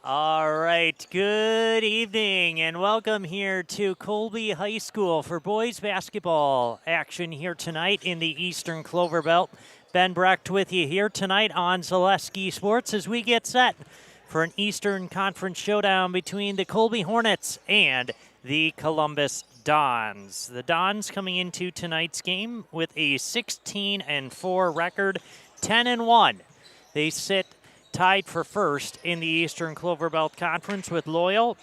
All right, good evening and welcome here to Colby High School for boys basketball action here tonight in the Eastern Clover Belt. Ben Brecht with you here tonight on Zaleski Sports as we get set for an Eastern Conference showdown between the Colby Hornets and the Columbus Dons. The Dons coming into tonight's game with a 16-4 record, 10-1. They sit tied for first in the Eastern Clover Belt Conference with Loyal.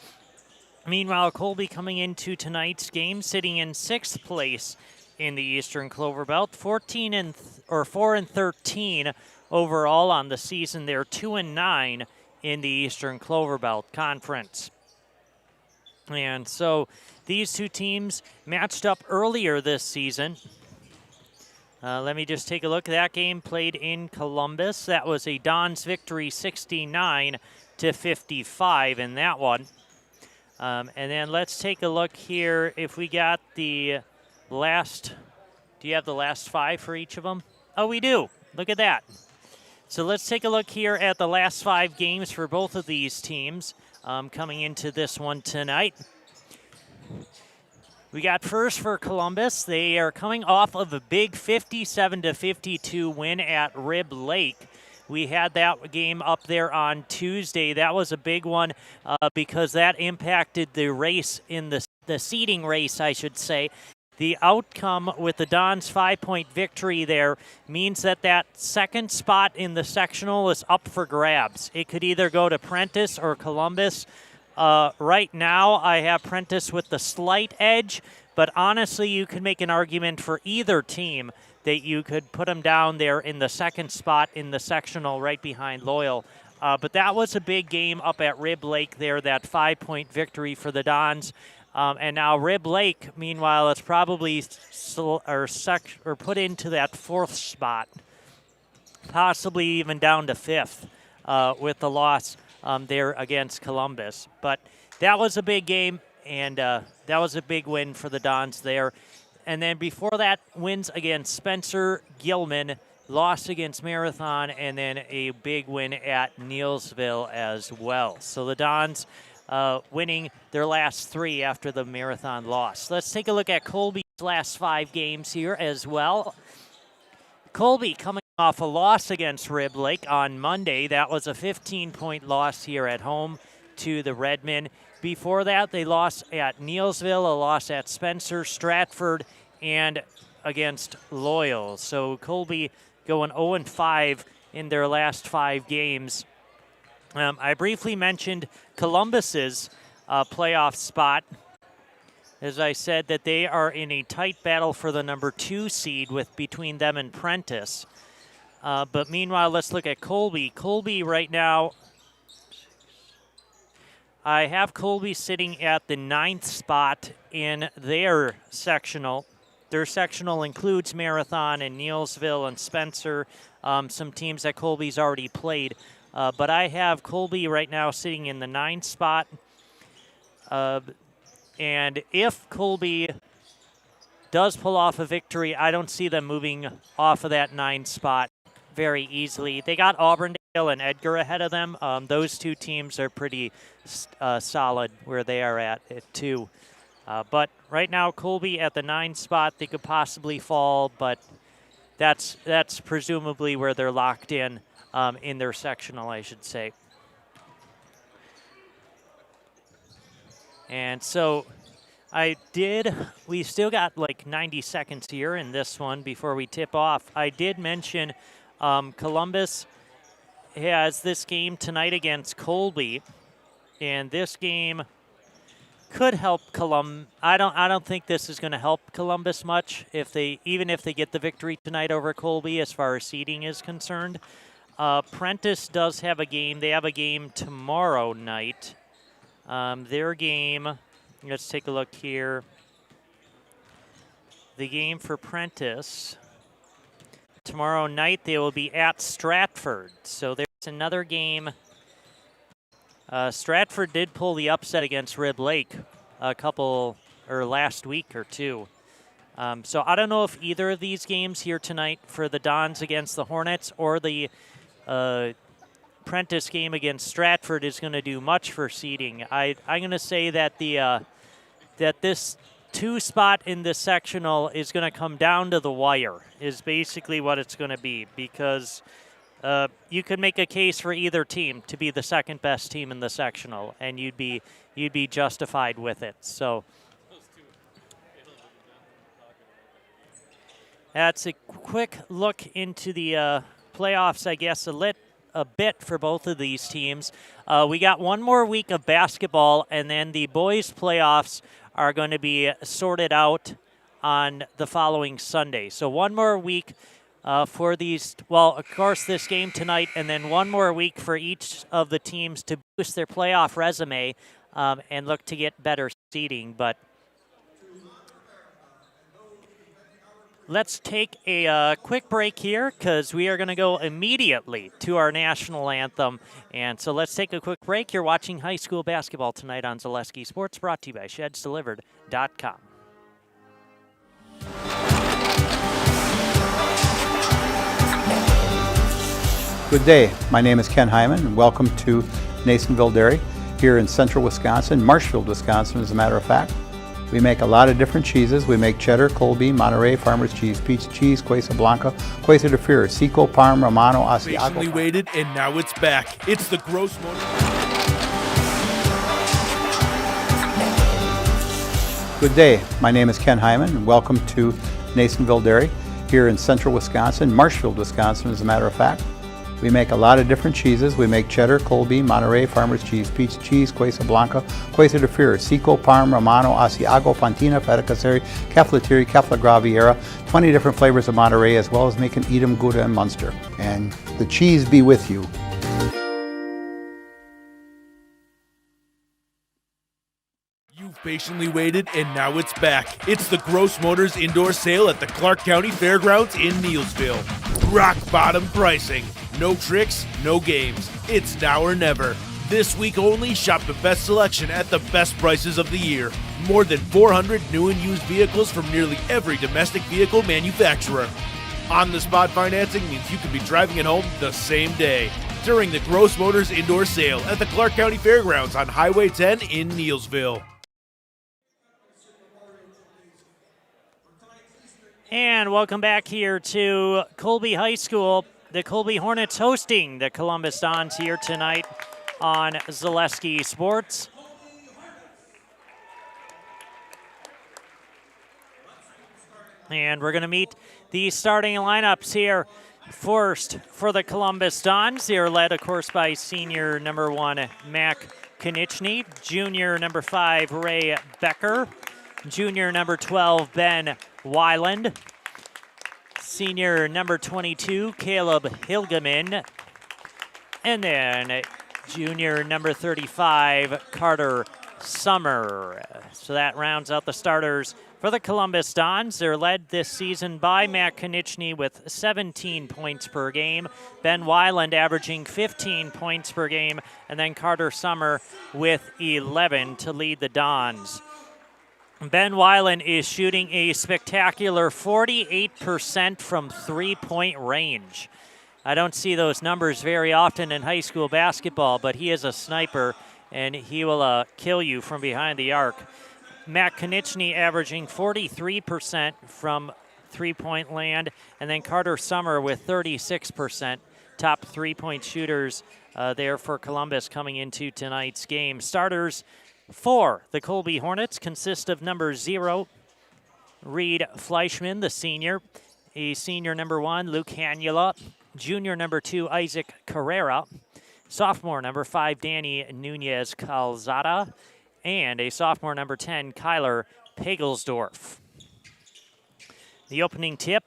Meanwhile, Colby coming into tonight's game sitting in sixth place in the Eastern Clover Belt, 4-13 overall on the season. They're 2-9 in the Eastern Clover Belt Conference. And so these two teams matched up earlier this season. Let me just take a look. That game played in Columbus. That was a Dons victory, 69-55 in that one. And then let's take a look here. If we got the last, do you have the last five for each of them? Oh, we do. Look at that. So let's take a look here at the last five games for both of these teams coming into this one tonight. We got first for Columbus. They are coming off of a big 57-52 win at Rib Lake. We had that game up there on Tuesday. That was a big one because that impacted the race in the seeding race, I should say. The outcome with the Dons' 5-point victory there means that second spot in the sectional is up for grabs. It could either go to Prentice or Columbus. Right now, I have Prentice with the slight edge, but honestly, you could make an argument for either team that you could put them down there in the second spot in the sectional right behind Loyal. But that was a big game up at Rib Lake there, that 5-point victory for the Dons. And now Rib Lake, meanwhile, is probably put into that fourth spot, possibly even down to fifth with the loss there against Columbus. But that was a big game, and that was a big win for the Dons there. And then before that, wins against Spencer, Gilman, loss against Marathon, and then a big win at Neillsville as well. So the Dons winning their last three after the Marathon loss. Let's take a look at Colby's last five games here as well. Colby coming off a loss against Rib Lake on Monday. That was a 15-point loss here at home to the Redmen. Before that, they lost at Neillsville, a loss at Spencer, Stratford, and against Loyal. So Colby going 0-5 in their last five games. I briefly mentioned Columbus's playoff spot. As I said, that they are in a tight battle for the number 2 seed between them and Prentice. But meanwhile, let's look at Colby. Colby right now, I have Colby sitting at the 9th spot in their sectional. Their sectional includes Marathon and Neillsville and Spencer, some teams that Colby's already played. But I have Colby right now sitting in the 9th spot. And if Colby does pull off a victory, I don't see them moving off of that 9th spot very easily. They got Auburndale and Edgar ahead of them. Those two teams are pretty solid where they are at 2. But right now, Colby at the 9th spot, they could possibly fall, but that's presumably where they're locked in their sectional, I should say. And so we still got like 90 seconds here in this one before we tip off. I did mention Columbus has this game tonight against Colby, and this game could help Columbus. I don't think this is going to help Columbus much even if they get the victory tonight over Colby as far as seeding is concerned. Prentice does have a game. They have a game tomorrow night. Their game, let's take a look here. The game for Prentice, tomorrow night they will be at Stratford. So there's another game. Stratford did pull the upset against Rib Lake last week or two. So I don't know if either of these games here tonight for the Dons against the Hornets or the Prentice game against Stratford is going to do much for seeding. I'm going to say that that this 2 spot in the sectional is going to come down to the wire, is basically what it's going to be, because you could make a case for either team to be the second best team in the sectional, and you'd be justified with it. So that's a quick look into the playoffs, I guess, a bit for both of these teams. We got one more week of basketball, and then the boys' playoffs are going to be sorted out on the following Sunday. So one more week for these, well, of course, this game tonight, and then one more week for each of the teams to boost their playoff resume and look to get better seeding. But let's take a quick break here, because we are going to go immediately to our national anthem. And so let's take a quick break. You're watching high school basketball tonight on Zaleski Sports, brought to you by ShedsDelivered.com. Good day. My name is Ken Hyman, and welcome to Nasonville Dairy here in central Wisconsin, Marshfield, Wisconsin, as a matter of fact. We make a lot of different cheeses. We make cheddar, Colby, Monterey, Farmer's Cheese, Peach Cheese, Quesa Blanca, Quesa de Fear, Seco, Parm, Romano, Asiago. Patiently waited, and now it's back. It's the Gross Motor. Good day. My name is Ken Hyman, and welcome to Nasonville Dairy here in central Wisconsin, Marshfield, Wisconsin, as a matter of fact. We make a lot of different cheeses. We make cheddar, Colby, Monterey, Farmer's Cheese, Peach Cheese, Quesa Blanca, Quesa de Fear, Seco, Parm, Romano, Asiago, Fontina, Feta Caseri, Caflatiri, Cafla Graviera, 20 different flavors of Monterey, as well as making Edam, Gouda, and Munster. And the cheese be with you. You've patiently waited, and now it's back. It's the Gross Motors Indoor Sale at the Clark County Fairgrounds in Neillsville. Rock bottom pricing. No tricks, no games. It's now or never. This week only, shop the best selection at the best prices of the year. More than 400 new and used vehicles from nearly every domestic vehicle manufacturer. On-the-spot financing means you can be driving it home the same day during the Gross Motors Indoor Sale at the Clark County Fairgrounds on Highway 10 in Neillsville. And welcome back here to Colby High School. The Colby Hornets hosting the Columbus Dons here tonight on Zaleski Sports. And we're going to meet the starting lineups here. First, for the Columbus Dons, they are led, of course, by senior number 1, Mac Konieczny, junior number 5, Ray Becker, junior number 12, Ben Weiland, senior number 22, Caleb Hilgeman, and then junior number 35, Carter Summer. So that rounds out the starters for the Columbus Dons. They're led this season by Matt Konieczny with 17 points per game, Ben Weiland averaging 15 points per game, and then Carter Summer with 11 to lead the Dons. Ben Weiland is shooting a spectacular 48% from three-point range. I don't see those numbers very often in high school basketball, but he is a sniper, and he will kill you from behind the arc. Matt Konieczny averaging 43% from three-point land, and then Carter Summer with 36%. Top three-point shooters there for Columbus coming into tonight's game. Starters for the Colby Hornets consist of number 0, Reed Fleischman, the senior. A senior number 1, Luke Hanula. Junior number 2, Isaac Carrera. Sophomore number 5, Danny Nunez Calzada. And a sophomore number 10, Kyler Pagelsdorf. The opening tip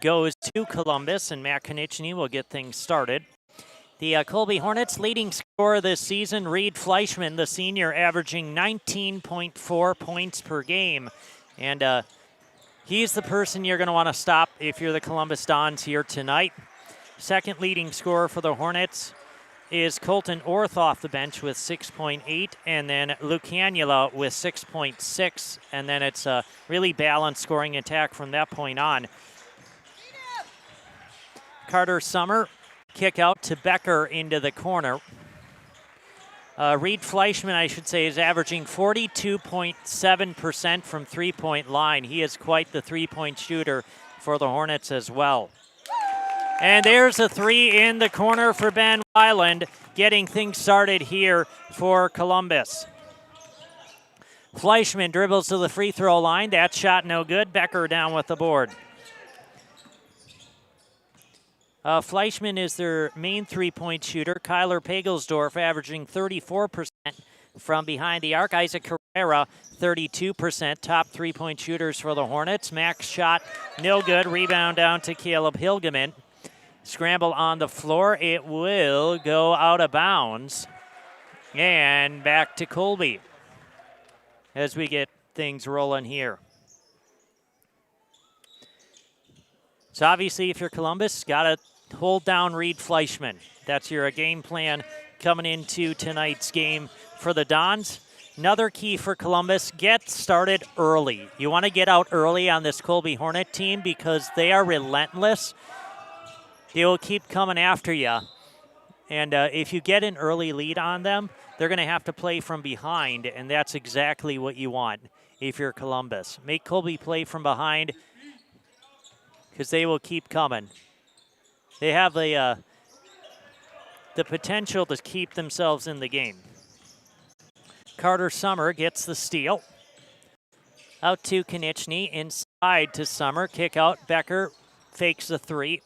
goes to Columbus, and Matt Konieczny will get things started. The Colby Hornets leading scorer this season, Reed Fleischman, the senior, averaging 19.4 points per game. And he's the person you're going to want to stop if you're the Columbus Dons here tonight. Second leading scorer for the Hornets is Colton Orth off the bench with 6.8, and then Luke Hanula with 6.6, and then it's a really balanced scoring attack from that point on. Carter Summer Kick out to Becker into the corner. Reed Fleischman, I should say, is averaging 42.7% from three-point line. He is quite the three-point shooter for the Hornets as well. And there's a three in the corner for Ben Weiland, getting things started here for Columbus. Fleischman dribbles to the free throw line. That shot no good. Becker down with the board. Fleischman is their main three-point shooter. Kyler Pagelsdorf averaging 34% from behind the arc. Isaac Carrera, 32%. Top three-point shooters for the Hornets. Max shot no good. Rebound down to Caleb Hilgeman. Scramble on the floor. It will go out of bounds. And back to Colby as we get things rolling here. So obviously, if you're Columbus, got to hold down Reed Fleischman. That's your game plan coming into tonight's game for the Dons. Another key for Columbus, get started early. You want to get out early on this Colby Hornet team because they are relentless. They will keep coming after you. And if you get an early lead on them, they're going to have to play from behind, and that's exactly what you want if you're Columbus. Make Colby play from behind because they will keep coming. They have the potential to keep themselves in the game. Carter Summer gets the steal. Out to Konechny, inside to Summer. Kick out, Becker fakes the three.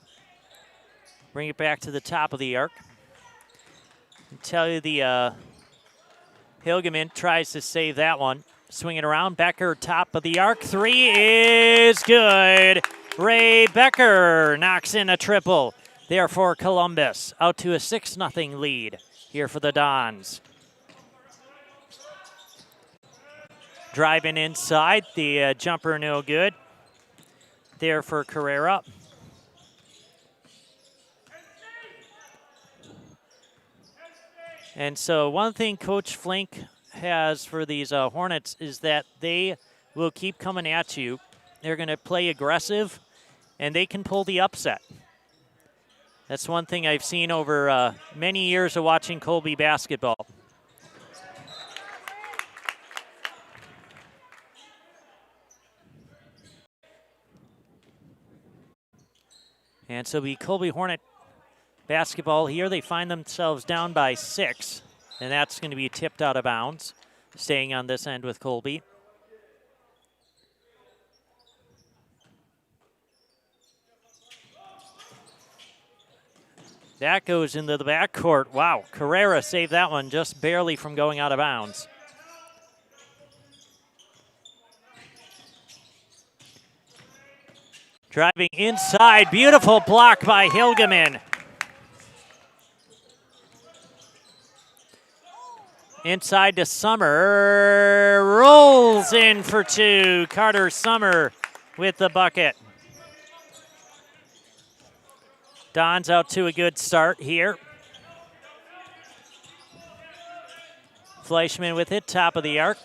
Bring it back to the top of the arc. I tell you the Hilgeman tries to save that one. Swing it around, Becker top of the arc. Three is good. Ray Becker knocks in a triple there for Columbus. Out to a 6-0 lead here for the Dons. Driving inside, the jumper no good there for Carrera. And so one thing Coach Flink has for these Hornets is that they will keep coming at you. They're going to play aggressive, and they can pull the upset. That's one thing I've seen over many years of watching Colby basketball. And so the Colby Hornet basketball here. They find themselves down by 6, and that's going to be tipped out of bounds. Staying on this end with Colby. That goes into the backcourt. Wow, Carrera saved that one just barely from going out of bounds. Driving inside, beautiful block by Hilgeman. Inside to Summer, rolls in for 2. Carter Summer with the bucket. Don's out to a good start here. Fleischman with it, top of the arc.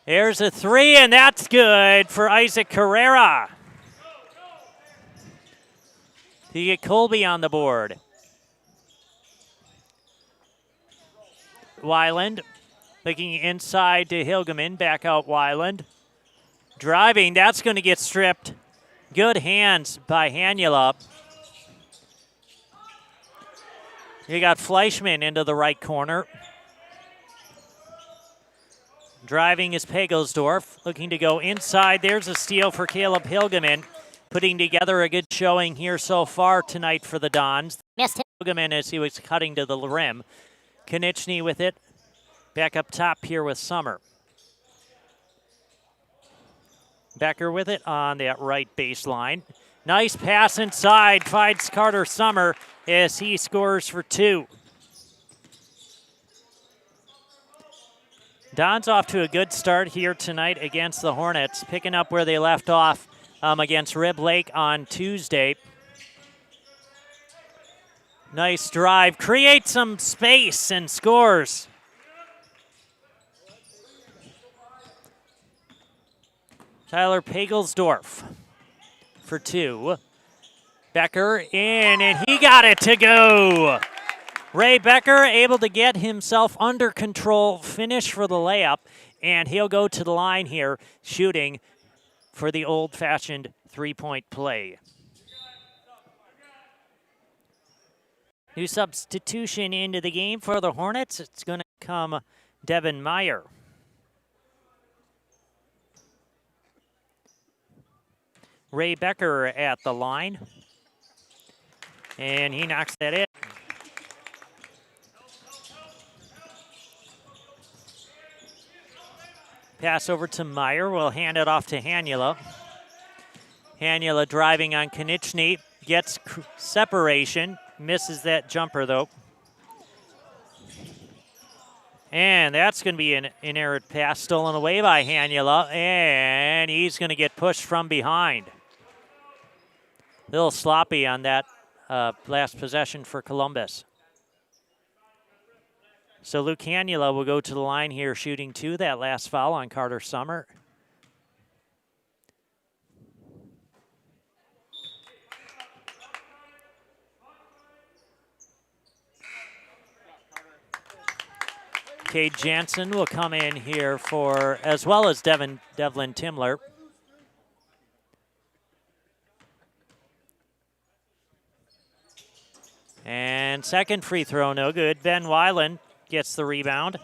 There's a 3, and that's good for Isaac Carrera. You get Colby on the board. Weiland looking inside to Hilgeman, back out Weiland. Driving, that's going to get stripped. Good hands by Hanula. You got Fleischman into the right corner. Driving is Pagelsdorf, looking to go inside. There's a steal for Caleb Hilgeman, putting together a good showing here so far tonight for the Dons. Missed Hilgeman as he was cutting to the rim. Konechny with it. Back up top here with Summer. Becker with it on that right baseline. Nice pass inside, finds Carter Summer as he scores for 2. Don's off to a good start here tonight against the Hornets, picking up where they left off against Rib Lake on Tuesday. Nice drive, creates some space and scores. Tyler Pagelsdorf. for 2. Becker in, and he got it to go. Ray Becker able to get himself under control, finish for the layup, and he'll go to the line here, shooting for the old-fashioned three-point play. New substitution into the game for the Hornets. It's going to come Devin Meyer. Ray Becker at the line. And he knocks that in. Pass over to Meyer. We'll hand it off to Hanula. Hanula driving on Konieczny. Gets separation. Misses that jumper, though. And that's going to be an inerrant pass stolen away by Hanula. And he's going to get pushed from behind. A little sloppy on that last possession for Columbus. So Luke Hanula will go to the line here, shooting 2. That last foul on Carter Summer. Cade Jansen will come in here for, as well as Devlin Timler. And second free throw, no good. Ben Weiland gets the rebound.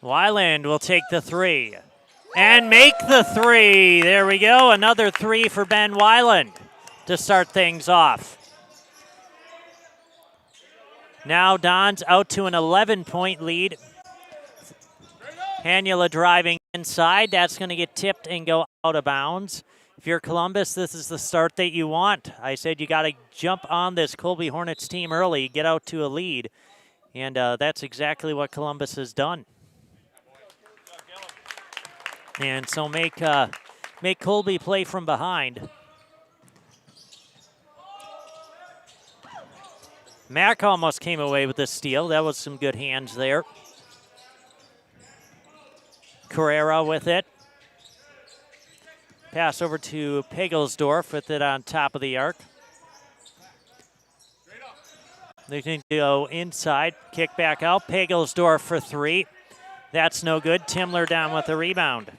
Weiland will take the 3 and make the 3. There we go, another 3 for Ben Weiland to start things off. Now Don's out to an 11-point lead. Hanula driving inside. That's going to get tipped and go out of bounds. If you're Columbus, this is the start that you want. I said you got to jump on this Colby Hornets team early, get out to a lead. And that's exactly what Columbus has done. And so make Colby play from behind. Mack almost came away with this steal. That was some good hands there. Carrera with it. Pass over to Pagelsdorf with it on top of the arc. They can go inside, kick back out. Pagelsdorf for 3. That's no good. Timler down with the rebound.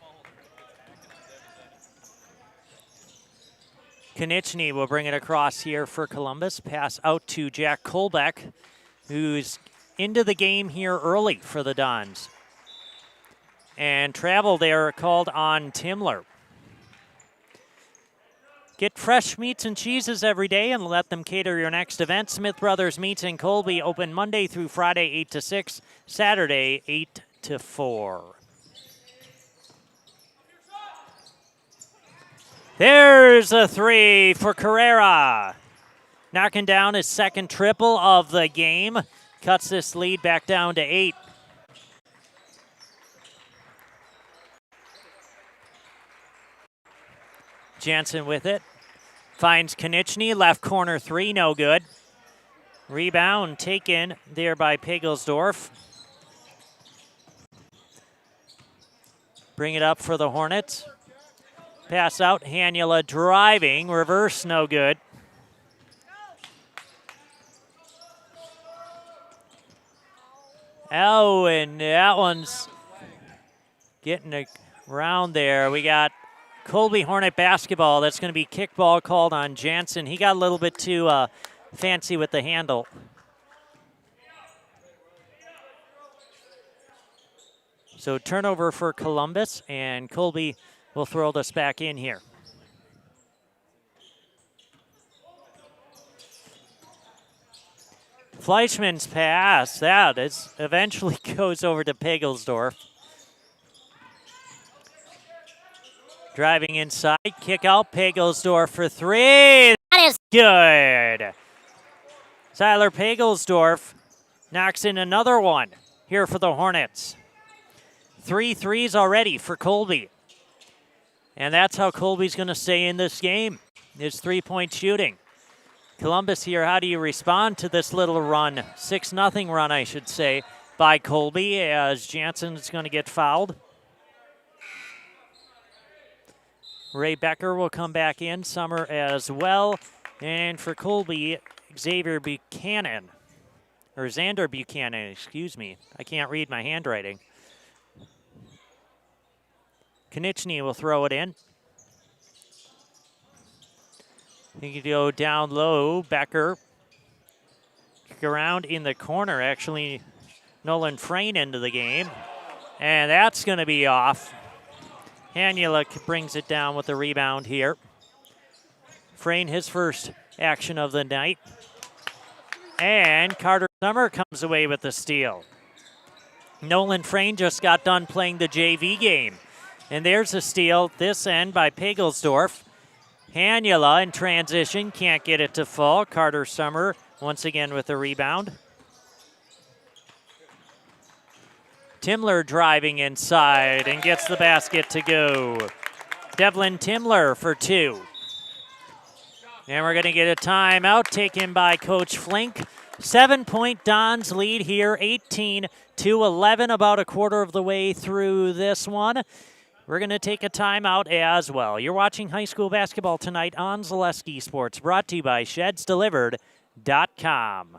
Konieczny will bring it across here for Columbus. Pass out to Jack Kolbeck, who's into the game here early for the Dons. And travel there called on Timler. Get fresh meats and cheeses every day and let them cater your next event. Smith Brothers Meats in Colby, open Monday through Friday 8 to 6, Saturday 8 to 4. There's a 3 for Carrera. Knocking down his second triple of the game. Cuts this lead back down to 8. Jansen with it. Finds Konieczny, left corner 3, no good. Rebound taken there by Pagelsdorf. Bring it up for the Hornets. Pass out, Hanula driving, reverse, no good. Oh, and that one's getting around there. We got Colby Hornet basketball. That's going to be kickball called on Jansen. He got a little bit too fancy with the handle. So turnover for Columbus, and Colby will throw this back in here. Fleischman's pass, that is eventually goes over to Pagelsdorf. Driving inside, kick out, Pagelsdorf for 3. That is good. Tyler Pagelsdorf knocks in another one here for the Hornets. 3 threes already for Colby. And that's how Colby's going to stay in this game, is 3-point shooting. Columbus here, how do you respond to this little run? 6-0 run, I should say, by Colby, as Jansen's going to get fouled. Ray Becker will come back in, Summer as well. And for Colby, Xavier Buchanan, or Xander Buchanan, excuse me. I can't read my handwriting. Konechny will throw it in. He can go down low. Becker. Kick around in the corner, actually. Nolan Frayne into the game. And that's going to be off. Hanula brings it down with the rebound here. Frayne, his first action of the night. And Carter Summer comes away with the steal. Nolan Frayne just got done playing the JV game. And there's a steal this end by Pagelsdorf. Hanula in transition, can't get it to fall. Carter Summer once again with the rebound. Timler driving inside and gets the basket to go. Devlin Timler for 2. And we're going to get a timeout taken by Coach Flink. 7-point Dons lead here, 18-11, about a quarter of the way through this one. We're going to take a timeout as well. You're watching high school basketball tonight on Zaleski Sports, brought to you by ShedsDelivered.com.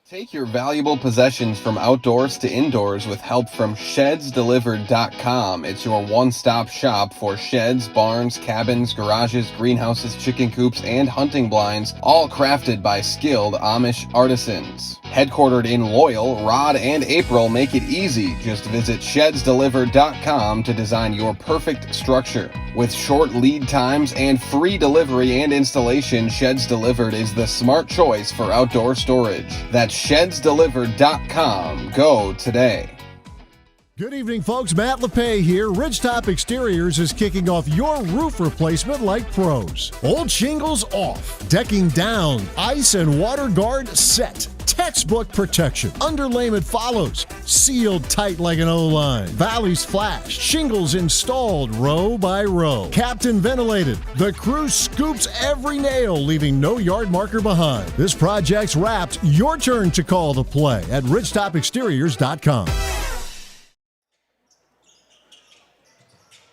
Take your valuable possessions from outdoors to indoors with help from ShedsDelivered.com. It's your one-stop shop for sheds, barns, cabins, garages, greenhouses, chicken coops, and hunting blinds, all crafted by skilled Amish artisans. Headquartered in Loyal, Rod and April make it easy. Just visit ShedsDelivered.com to design your perfect structure. With short lead times and free delivery and installation, Sheds Delivered is the smart choice for outdoor storage. That's ShedsDelivered.com. Go today. Good evening, folks. Matt LePay here. Ridgetop Exteriors is kicking off your roof replacement like pros. Old shingles off, decking down, ice and water guard set. Textbook protection. Underlayment follows. Sealed tight like an O-line. Valleys flashed. Shingles installed row by row. Captain ventilated. The crew scoops every nail, leaving no yard marker behind. This project's wrapped. Your turn to call the play at ridgetopexteriors.com.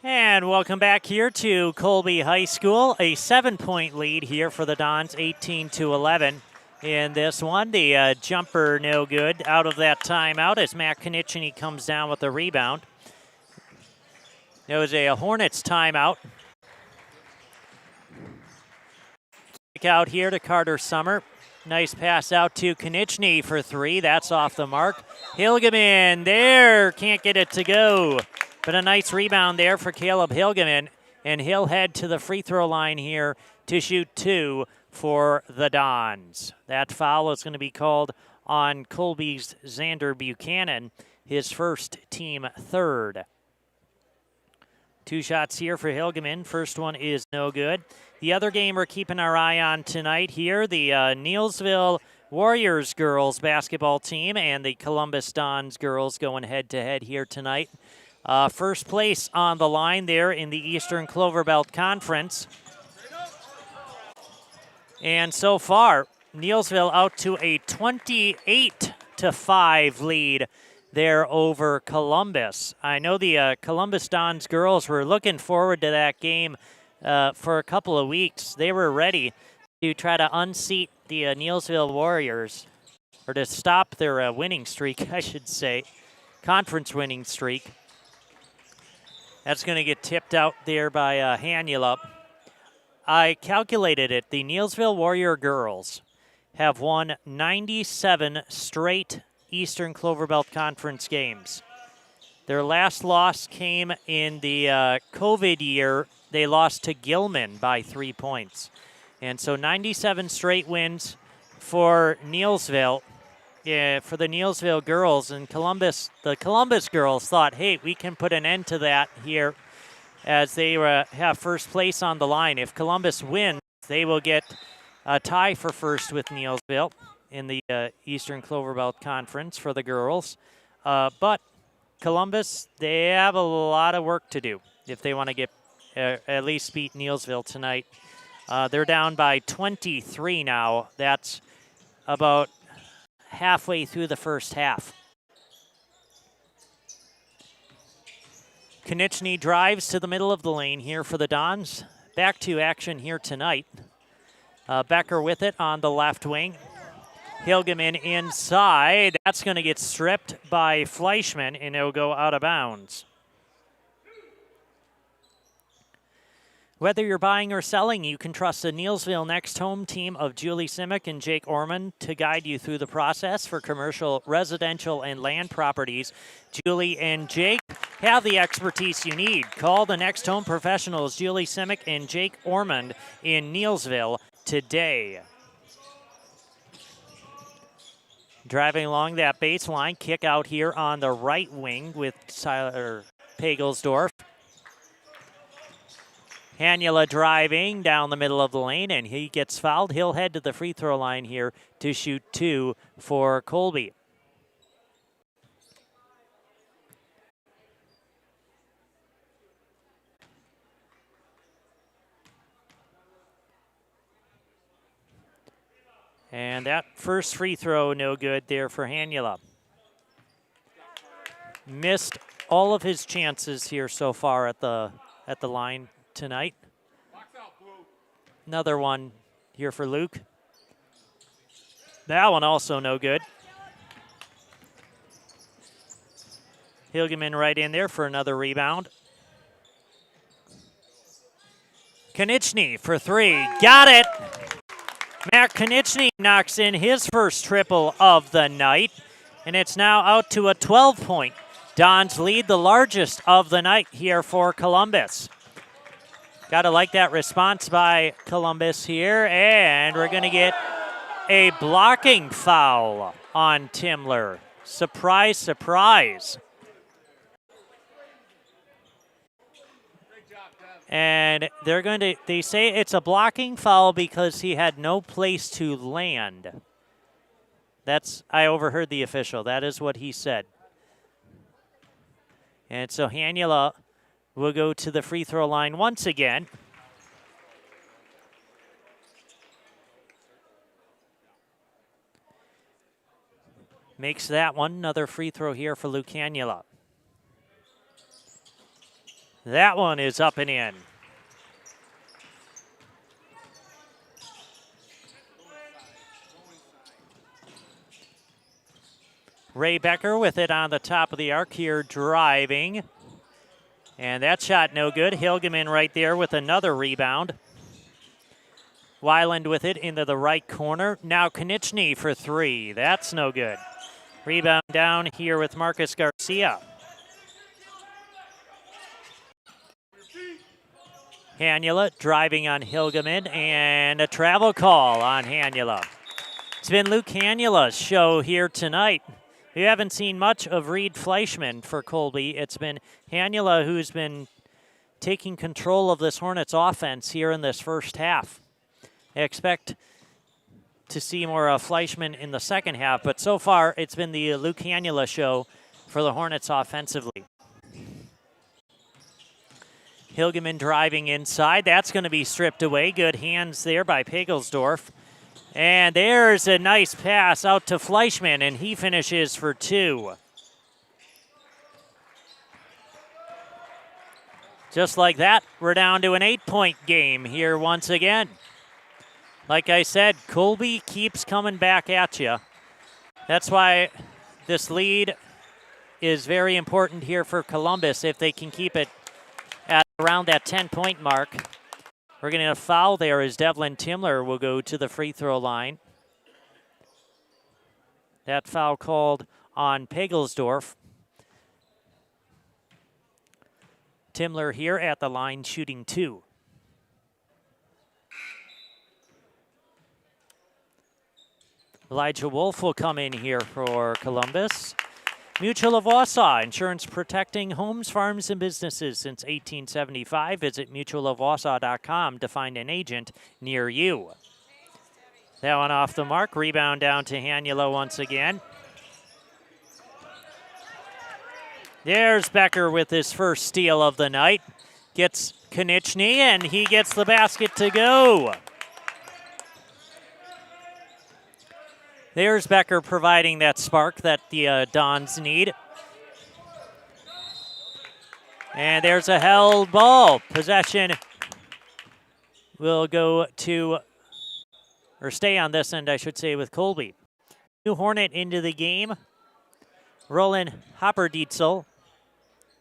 And welcome back here to Colby High School. A 7-point lead here for the Dons, 18-11. In this one, the jumper no good out of that timeout as Matt Konechny comes down with the rebound. There was a Hornets timeout. Kick out here to Carter Summer. Nice pass out to Konechny for 3. That's off the mark. Hilgeman there, can't get it to go. But a nice rebound there for Caleb Hilgeman, and he'll head to the free throw line here to shoot 2 for the Dons. That foul is going to be called on Colby's Xander Buchanan, his first, team third. 2 shots here for Hilgeman. First one is no good. The other game we're keeping our eye on tonight here, the Neillsville Warriors girls basketball team and the Columbus Dons girls going head-to-head here tonight. First place on the line there in the Eastern Clover Belt Conference. And so far, Neillsville out to a 28-5 lead there over Columbus. I know the Columbus Dons girls were looking forward to that game for a couple of weeks. They were ready to try to unseat the Neillsville Warriors, or to stop their winning streak, I should say, conference winning streak. That's going to get tipped out there by Hanula. I calculated it. The Neillsville Warrior girls have won 97 straight Eastern Clover Belt Conference games. Their last loss came in the COVID year. They lost to Gilman by 3 points. And so 97 straight wins for Neillsville. Yeah, for the Neillsville girls. And Columbus, the Columbus girls thought, hey, we can put an end to that here as they have first place on the line. If Columbus wins, they will get a tie for first with Neillsville in the Eastern Clover Belt Conference for the girls. But Columbus, they have a lot of work to do if they want to get at least beat Neillsville tonight. They're down by 23 now. That's about halfway through the first half. Konechny drives to the middle of the lane here for the Dons. Back to action here tonight. Becker with it on the left wing. Hilgeman inside. That's going to get stripped by Fleischman, and it'll go out of bounds. Whether you're buying or selling, you can trust the Neillsville Next home team of Julie Simic and Jake Ormond to guide you through the process for commercial, residential, and land properties. Julie and Jake have the expertise you need. Call the Next home professionals, Julie Simic and Jake Ormond in Neillsville today. Driving along that baseline, kick out here on the right wing with Pagelsdorf. Hanula driving down the middle of the lane, and he gets fouled. He'll head to the free throw line here to shoot 2 for Colby. And that first free throw, no good there for Hanula. Missed all of his chances here so far at the line tonight. Another one here for Luke. That one also no good. Hilgeman right in there for another rebound. Konechny for 3. Got it! Matt Konechny knocks in his first triple of the night, and it's now out to a 12-point Dons lead, the largest of the night here for Columbus. Got to like that response by Columbus here, and we're going to get a blocking foul on Timler. Surprise, surprise. And they say it's a blocking foul because he had no place to land. I overheard the official. That is what he said. And so Hanula will go to the free throw line once again. Makes that one. Another free throw here for Luke Hanula. That one is up and in. Ray Becker with it on the top of the arc here, driving. And that shot no good. Hilgeman right there with another rebound. Weiland with it into the right corner. Now Konechny for 3. That's no good. Rebound down here with Marcus Garcia. Hanula driving on Hilgeman, and a travel call on Hanula. It's been Luke Hanula's show here tonight. We haven't seen much of Reed Fleischman for Colby. It's been Hanula who's been taking control of this Hornets offense here in this first half. I expect to see more of Fleischman in the second half, but so far it's been the Luke Hanula show for the Hornets offensively. Hilgeman driving inside. That's going to be stripped away. Good hands there by Pagelsdorf. And there's a nice pass out to Fleischman, and he finishes for 2. Just like that, we're down to an 8-point game here once again. Like I said, Colby keeps coming back at you. That's why this lead is very important here for Columbus if they can keep it at around that 10-point mark. We're going to get a foul there as Devlin Timler will go to the free throw line. That foul called on Pagelsdorf. Timler here at the line shooting 2. Elijah Wolf will come in here for Columbus. Mutual of Wausau, insurance protecting homes, farms, and businesses since 1875. Visit mutualofwausau.com to find an agent near you. That one off the mark. Rebound down to Hanula once again. There's Becker with his first steal of the night. Gets Konechny, and he gets the basket to go. There's Becker providing that spark that the Dons need. And there's a held ball. Possession will go to, or stay on this end, I should say, with Colby. New Hornet into the game. Roland Hopperdietzel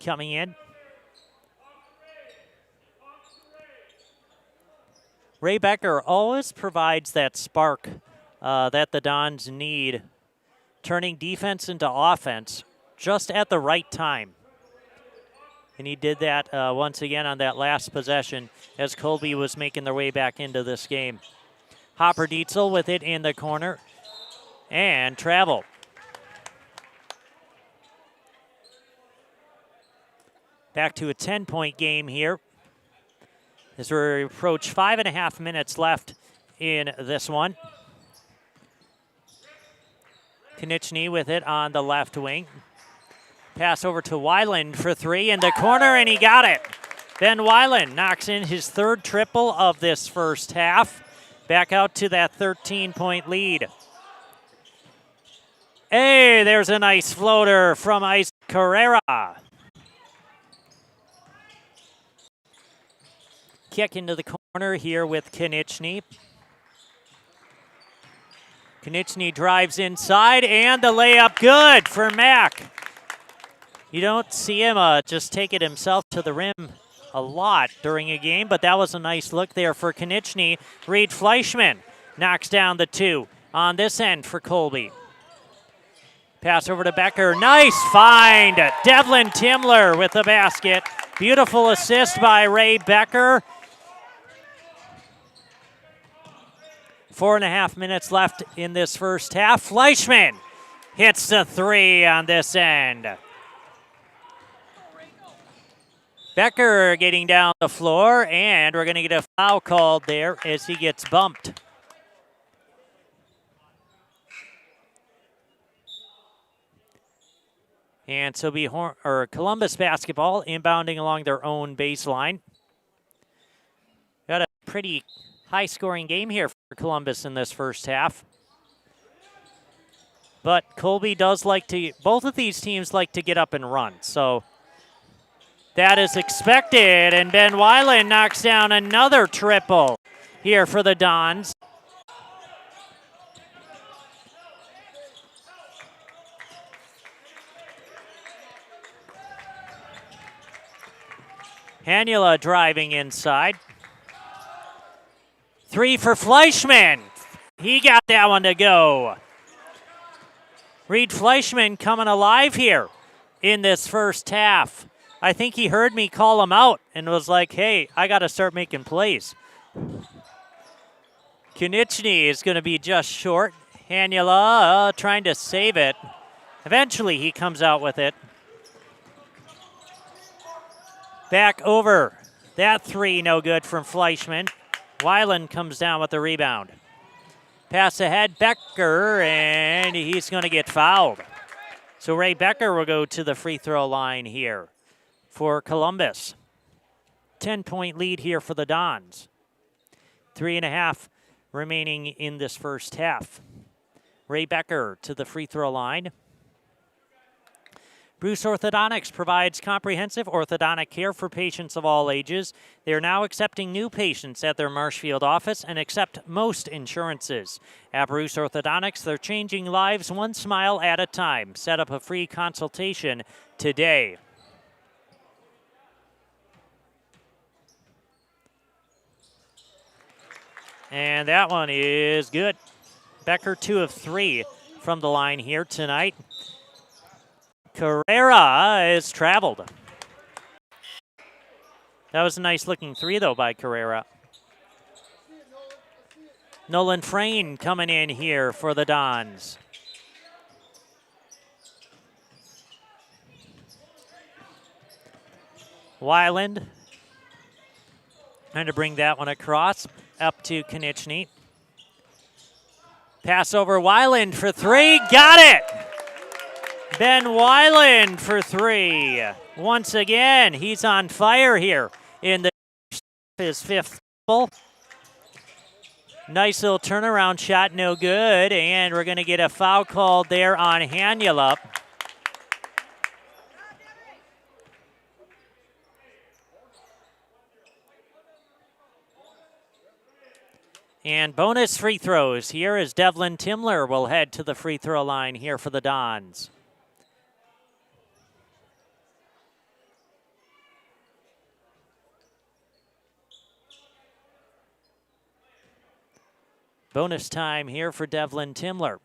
coming in. Ray Becker always provides that spark that the Dons need, turning defense into offense just at the right time. And he did that once again on that last possession as Colby was making their way back into this game. Hopperdietzel with it in the corner and travel. Back to a 10-point game here as we approach 5.5 minutes left in this one. Konieczny with it on the left wing. Pass over to Weiland for three in the corner, and he got it. Ben Weiland knocks in his third triple of this first half. Back out to that 13-point lead. Hey, there's a nice floater from Isaac Carrera. Kick into the corner here with Konieczny. Konieczny drives inside, and the layup good for Mack. You don't see him just take it himself to the rim a lot during a game, but that was a nice look there for Konieczny. Reed Fleischman knocks down the two on this end for Colby. Pass over to Becker. Nice find. Devlin Timler with the basket. Beautiful assist by Ray Becker. 4.5 minutes left in this first half. Fleischman hits the three on this end. Becker getting down the floor, and we're going to get a foul called there as he gets bumped. And so Columbus basketball inbounding along their own baseline. Got a pretty high-scoring game here for Columbus in this first half. But Colby does both of these teams like to get up and run, so that is expected, and Ben Weiland knocks down another triple here for the Dons. Hanula driving inside. Three for Fleischman. He got that one to go. Reed Fleischman coming alive here in this first half. I think he heard me call him out and was like, hey, I got to start making plays. Konieczny is going to be just short. Hanula trying to save it. Eventually he comes out with it. Back over. That three no good from Fleischman. Weiland comes down with the rebound. Pass ahead, Becker, and he's going to get fouled. So Ray Becker will go to the free throw line here for Columbus. 10-point lead here for the Dons. 3.5 remaining in this first half. Ray Becker to the free throw line. Bruce Orthodontics provides comprehensive orthodontic care for patients of all ages. They are now accepting new patients at their Marshfield office and accept most insurances. At Bruce Orthodontics, they're changing lives one smile at a time. Set up a free consultation today. And that one is good. Becker 2 of 3 from the line here tonight. Carrera is traveled. That was a nice looking three though by Carrera. Nolan Frayne coming in here for the Dons. Weiland trying to bring that one across up to Konieczny. Pass over Weiland for three, got it! Ben Weiland for three. Once again, he's on fire here in his fifth double. Nice little turnaround shot, no good, and we're going to get a foul called there on Hanula. And bonus free throws here as Devlin Timler will head to the free throw line here for the Dons. Bonus time here for Devlin Timler.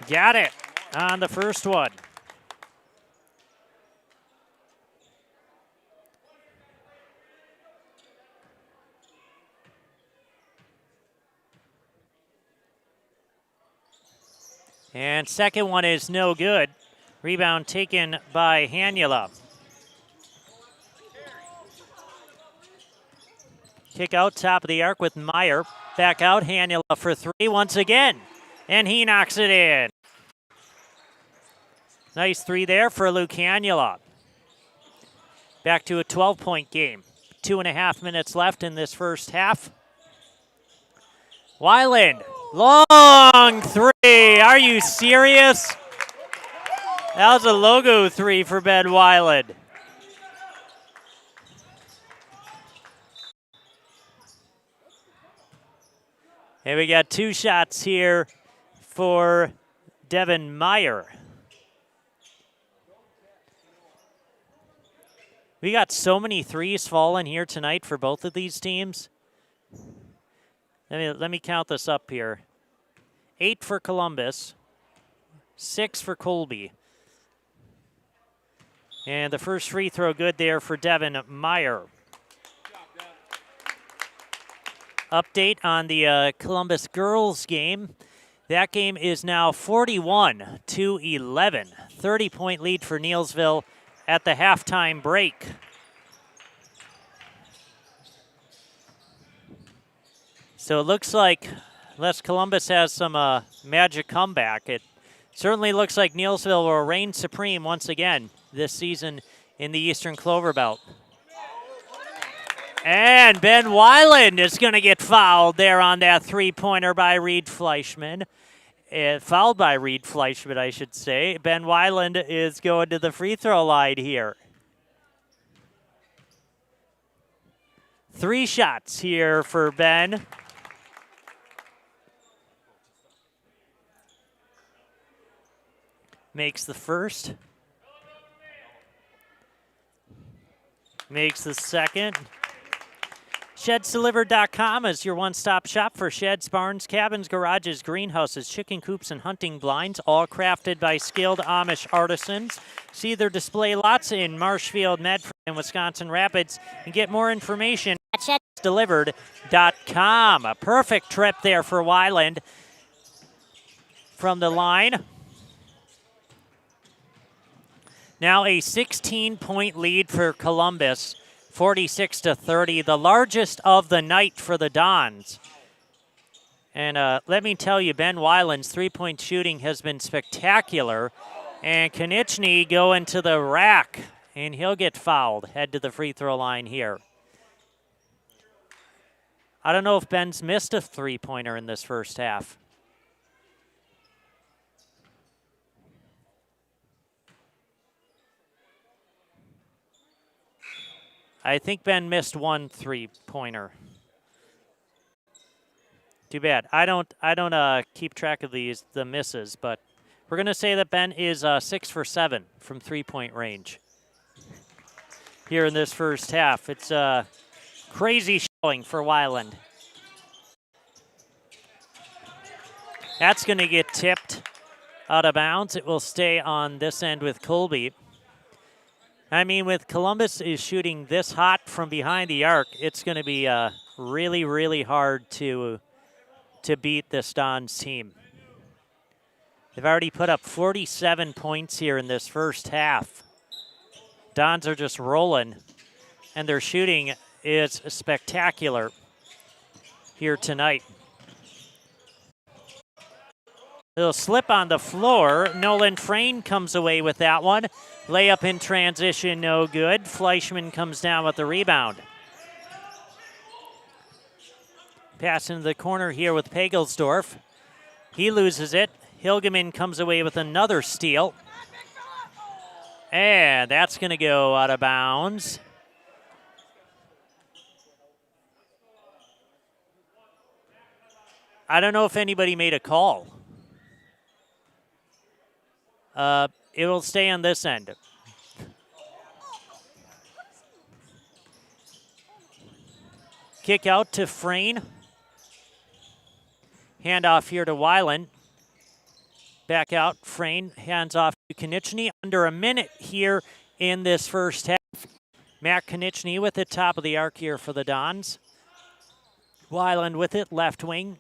Got it on the first one. And second one is no good. Rebound taken by Hanula. Kick out top of the arc with Meyer. Back out, Hanula for three once again. And he knocks it in. Nice three there for Luke Hanula. Back to a 12-point game. 2.5 minutes left in this first half. Weiland, long three. Are you serious? That was a logo three for Ben Weiland. And we got two shots here for Devin Meyer. We got so many threes falling here tonight for both of these teams. Let me count this up here. 8 for Columbus, 6 for Colby. And the first free throw good there for Devin Meyer. Update on the Columbus girls game. That game is now 41-11. 30-point lead for Neelsville at the halftime break. So it looks like, unless Columbus has some magic comeback, it certainly looks like Neelsville will reign supreme once again this season in the Eastern Clover Belt. And Ben Weiland is going to get fouled there on that three-pointer by Reed Fleischman. Fouled by Reed Fleischman, I should say. Ben Weiland is going to the free throw line here. 3 shots here for Ben. Makes the first. Makes the second. ShedsDelivered.com is your one-stop shop for sheds, barns, cabins, garages, greenhouses, chicken coops, and hunting blinds, all crafted by skilled Amish artisans. See their display lots in Marshfield, Medford, and Wisconsin Rapids, and get more information at ShedsDelivered.com. A perfect trip there for Weiland from the line. Now a 16-point lead for Columbus. 46-30, the largest of the night for the Dons. And let me tell you, Ben Weiland's three-point shooting has been spectacular. And Konieczny going to the rack, and he'll get fouled. Head to the free throw line here. I don't know if Ben's missed a three-pointer in this first half. I think Ben missed one three-pointer. Too bad. I don't keep track of the misses, but we're going to say that Ben is 6 for 7 from three-point range here in this first half. It's a crazy showing for Weiland. That's going to get tipped out of bounds. It will stay on this end with Colby. I mean, with Columbus is shooting this hot from behind the arc, it's going to be really, really hard to beat this Dons team. They've already put up 47 points here in this first half. Dons are just rolling, and their shooting is spectacular here tonight. Little slip on the floor. Nolan Frayne comes away with that one. Layup in transition, no good. Fleischman comes down with the rebound. Pass into the corner here with Pagelsdorf. He loses it. Hilgeman comes away with another steal. And that's going to go out of bounds. I don't know if anybody made a call. It will stay on this end. Kick out to Frayne. Handoff here to Weiland. Back out, Frayne, hands off to Konieczny. Under a minute here in this first half. Matt Konieczny with it, top of the arc here for the Dons. Weiland with it, left wing.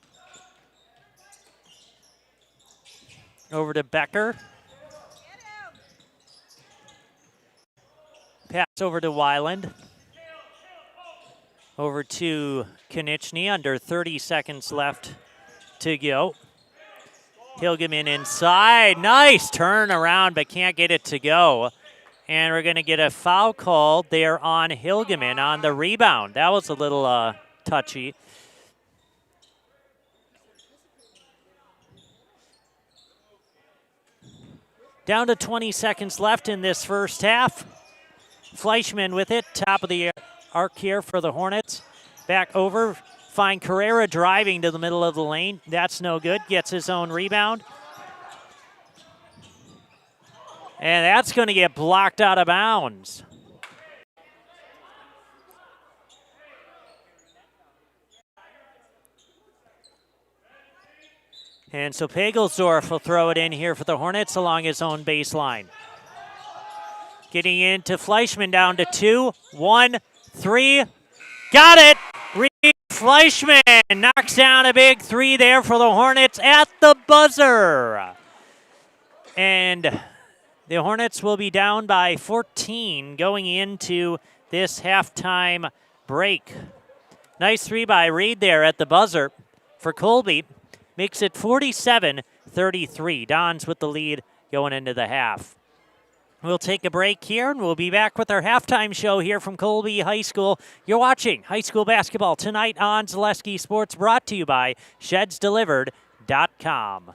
Over to Becker. Pass over to Weiland. Over to Konieczny, under 30 seconds left to go. Hilgeman inside, nice turn around, but can't get it to go. And we're gonna get a foul called there on Hilgeman on the rebound. That was a little touchy. Down to 20 seconds left in this first half. Fleischman with it, top of the arc here for the Hornets. Back over, find Carrera driving to the middle of the lane. That's no good, gets his own rebound. And that's going to get blocked out of bounds. And so Pagelsdorf will throw it in here for the Hornets along his own baseline. Getting into Fleischman, down to 2, 1, 3. Got it! Reed Fleischman knocks down a big 3 there for the Hornets at the buzzer. And the Hornets will be down by 14 going into this halftime break. Nice 3 by Reed there at the buzzer for Colby. Makes it 47-33. Dons with the lead going into the half. We'll take a break here, and we'll be back with our halftime show here from Colby High School. You're watching high school basketball tonight on Zaleski Sports, brought to you by ShedsDelivered.com.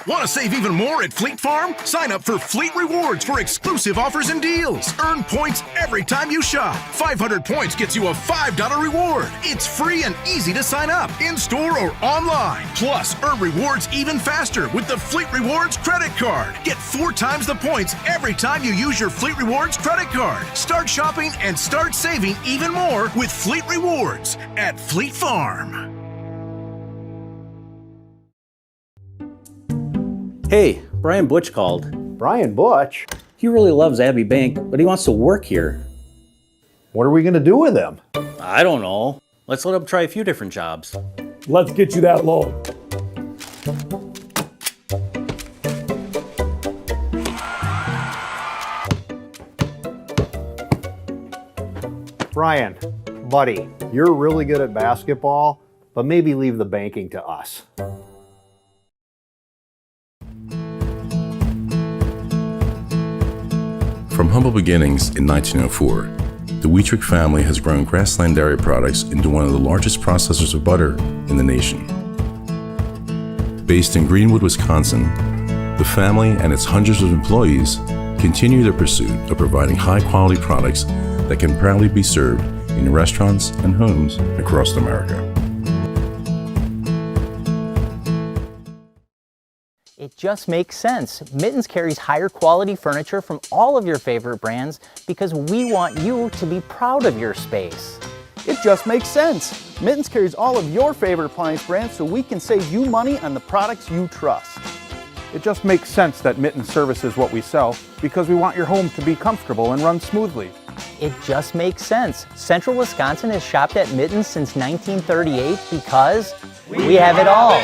Want to save even more at Fleet Farm? Sign up for Fleet Rewards for exclusive offers and deals. Earn points every time you shop. 500 points gets you a $5 reward. It's free and easy to sign up, in-store or online. Plus, earn rewards even faster with the Fleet Rewards credit card. Get 4 times the points every time you use your Fleet Rewards credit card. Start shopping and start saving even more with Fleet Rewards at Fleet Farm. Hey, Brian Butch called. Brian Butch? He really loves Abbey Bank, but he wants to work here. What are we going to do with him? I don't know. Let's let him try a few different jobs. Let's get you that loan. Brian, buddy, you're really good at basketball, but maybe leave the banking to us. From humble beginnings in 1904, the Wheatrick family has grown Grassland Dairy Products into one of the largest processors of butter in the nation. Based in Greenwood, Wisconsin, the family and its hundreds of employees continue their pursuit of providing high-quality products that can proudly be served in restaurants and homes across America. It just makes sense. Mittens carries higher quality furniture from all of your favorite brands because we want you to be proud of your space. It just makes sense. Mittens carries all of your favorite appliance brands so we can save you money on the products you trust. It just makes sense that Mittens services what we sell because we want your home to be comfortable and run smoothly. It just makes sense. Central Wisconsin has shopped at Mittens since 1938 because we have it all.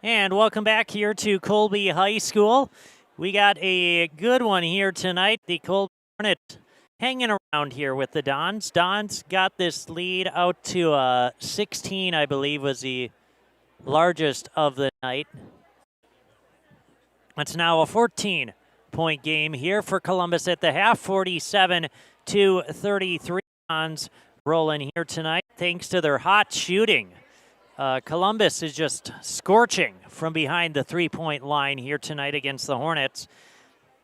And welcome back here to Colby High School. We got a good one here tonight. The Colby Hornets hanging around here with the Dons. Dons got this lead out to 16, I believe, was the largest of the night. It's now a 14-point game here for Columbus at the half, 47-33. Dons rolling here tonight thanks to their hot shooting. Columbus is just scorching from behind the three-point line here tonight against the Hornets.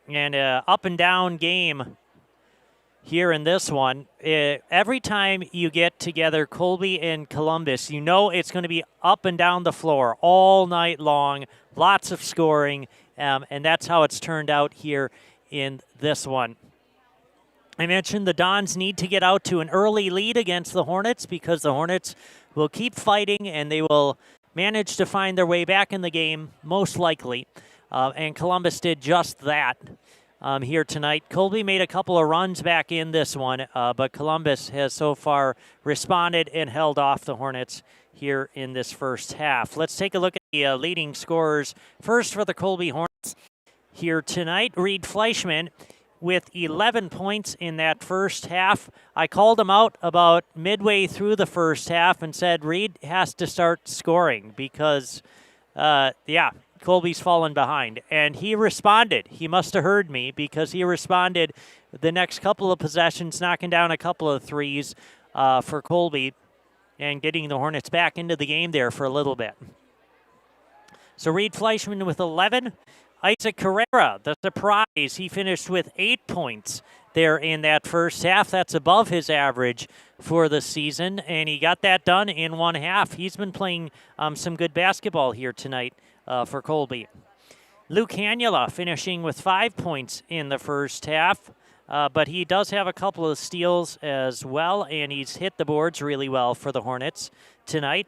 And up and down game here in this one. Every time you get together, Colby and Columbus, you know it's going to be up and down the floor all night long, lots of scoring, and that's how it's turned out here in this one. I mentioned the Dons need to get out to an early lead against the Hornets because the Hornets will keep fighting and they will manage to find their way back in the game, most likely, and Columbus did just that. Here tonight. Colby made a couple of runs back in this one, but Columbus has so far responded and held off the Hornets here in this first half. Let's take a look at the leading scorers. First for the Colby Hornets here tonight, Reed Fleischman with 11 points in that first half. I called him out about midway through the first half and said Reed has to start scoring because, Colby's fallen behind, and he responded. He must have heard me because he responded the next couple of possessions, knocking down a couple of threes for Colby and getting the Hornets back into the game there for a little bit. So Reed Fleischman with 11. Isaac Carrera, the surprise, he finished with 8 points there in that first half. That's above his average for the season, and he got that done in one half. He's been playing some good basketball here tonight for Colby. Luke Hanula finishing with 5 points in the first half, but he does have a couple of steals as well, and he's hit the boards really well for the Hornets tonight.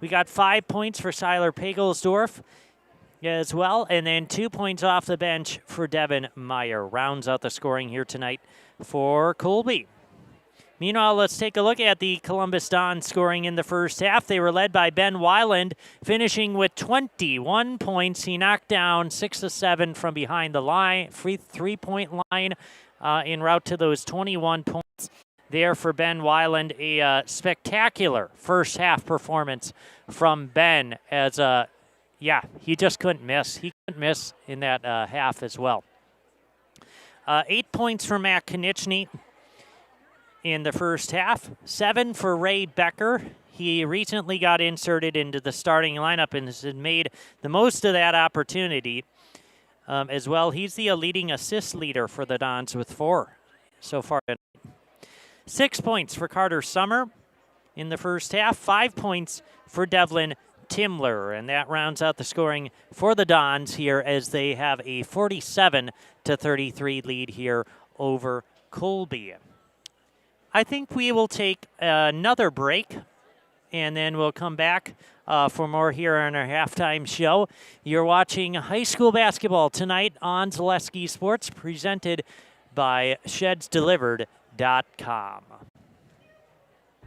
We got 5 points for Seiler Pagelsdorf as well, and then 2 points off the bench for Devin Meyer. Rounds out the scoring here tonight for Colby. Meanwhile, let's take a look at the Columbus Dons scoring in the first half. They were led by Ben Weiland, finishing with 21 points. He knocked down 6 of 7 from behind the line, free three-point line en route to those 21 points there for Ben Weiland. A spectacular first half performance from Ben as, he just couldn't miss. He couldn't miss in that half as well. 8 points for Matt Konechny in the first half. 7 for Ray Becker. He recently got inserted into the starting lineup and has made the most of that opportunity as well. He's the leading assist leader for the Dons with 4 so far. 6 points for Carter Summer in the first half. 5 points for Devlin Timler, and that rounds out the scoring for the Dons here as they have a 47-33 lead here over Colby. I think we will take another break, and then we'll come back for more here on our halftime show. You're watching high school basketball tonight on Zaleski Sports, presented by ShedsDelivered.com.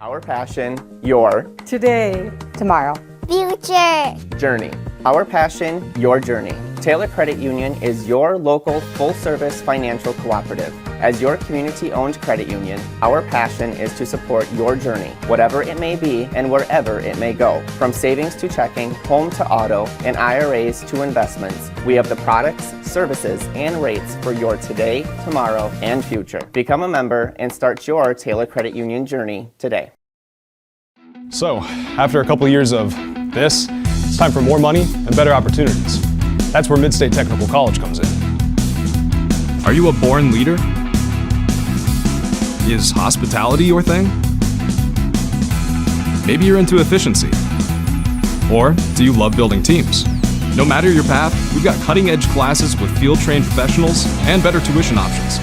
Our passion, your today, tomorrow, future journey. Our passion, your journey. Taylor Credit Union is your local full-service financial cooperative. As your community-owned credit union, our passion is to support your journey, whatever it may be and wherever it may go. From savings to checking, home to auto, and IRAs to investments, we have the products, services, and rates for your today, tomorrow, and future. Become a member and start your Taylor Credit Union journey today. So, after a couple years of this, it's time for more money and better opportunities. That's where Mid-State Technical College comes in. Are you a born leader? Is hospitality your thing? Maybe you're into efficiency. Or do you love building teams? No matter your path, we've got cutting-edge classes with field-trained professionals and better tuition options.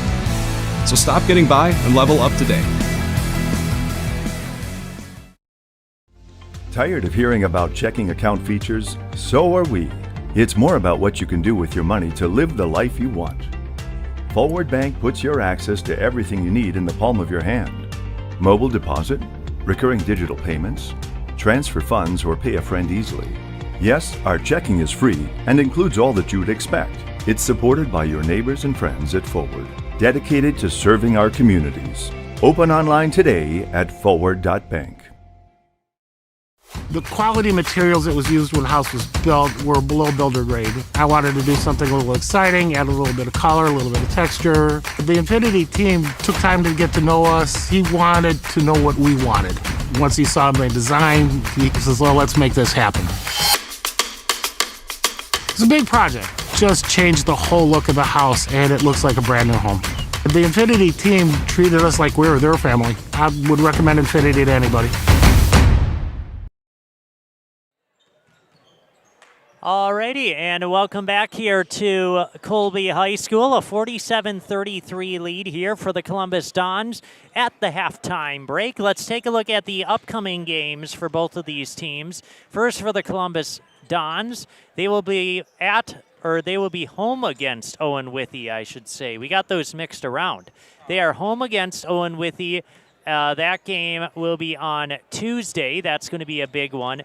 So stop getting by and level up today. Tired of hearing about checking account features? So are we. It's more about what you can do with your money to live the life you want. Forward Bank puts your access to everything you need in the palm of your hand. Mobile deposit, recurring digital payments, transfer funds, or pay a friend easily. Yes, our checking is free and includes all that you would expect. It's supported by your neighbors and friends at Forward, dedicated to serving our communities. Open online today at forward.bank. The quality materials that was used when the house was built were below builder grade. I wanted to do something a little exciting, add a little bit of color, a little bit of texture. The Infinity team took time to get to know us. He wanted to know what we wanted. Once he saw my design, he says, well, let's make this happen. It's a big project. Just changed the whole look of the house, and it looks like a brand new home. The Infinity team treated us like we were their family. I would recommend Infinity to anybody. Alrighty, and welcome back here to Colby High School. A 47-33 lead here for the Columbus Dons at the halftime break. Let's take a look at the upcoming games for both of these teams. First, for the Columbus Dons, they will be home against Owen Withee, I should say. We got those mixed around. They are home against Owen Withee. That game will be on Tuesday. That's going to be a big one.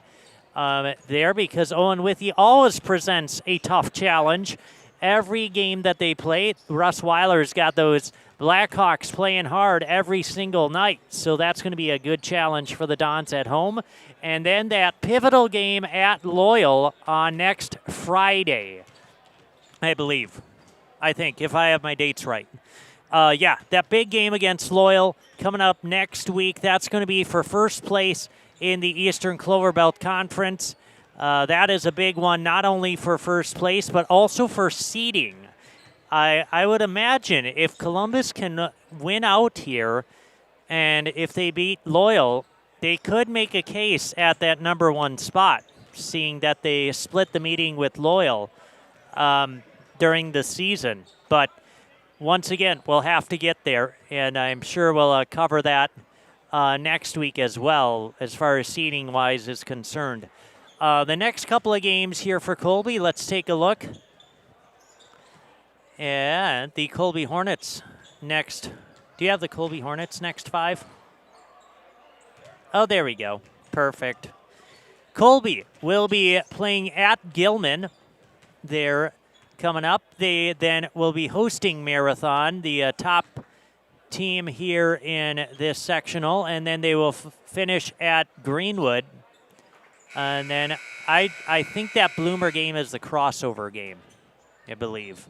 There, because Owen Withee always presents a tough challenge. Every game that they play, Russ Weiler's got those Blackhawks playing hard every single night. So that's going to be a good challenge for the Dons at home. And then that pivotal game at Loyal on next Friday, I believe. I think, if I have my dates right. That big game against Loyal coming up next week. That's going to be for first place in the Eastern Clover Belt Conference. That is a big one, not only for first place, but also for seeding. I would imagine if Columbus can win out here, and if they beat Loyal, they could make a case at that number one spot, seeing that they split the meeting with Loyal during the season. But once again, we'll have to get there, and I'm sure we'll cover that next week as well, as far as seeding-wise is concerned. The next couple of games here for Colby, let's take a look. And the Colby Hornets next. Do you have the Colby Hornets next 5? Oh, there we go. Perfect. Colby will be playing at Gilman. They're coming up. They then will be hosting Marathon, the top team here in this sectional, and then they will finish at Greenwood. And then I think that Bloomer game is the crossover game, I believe.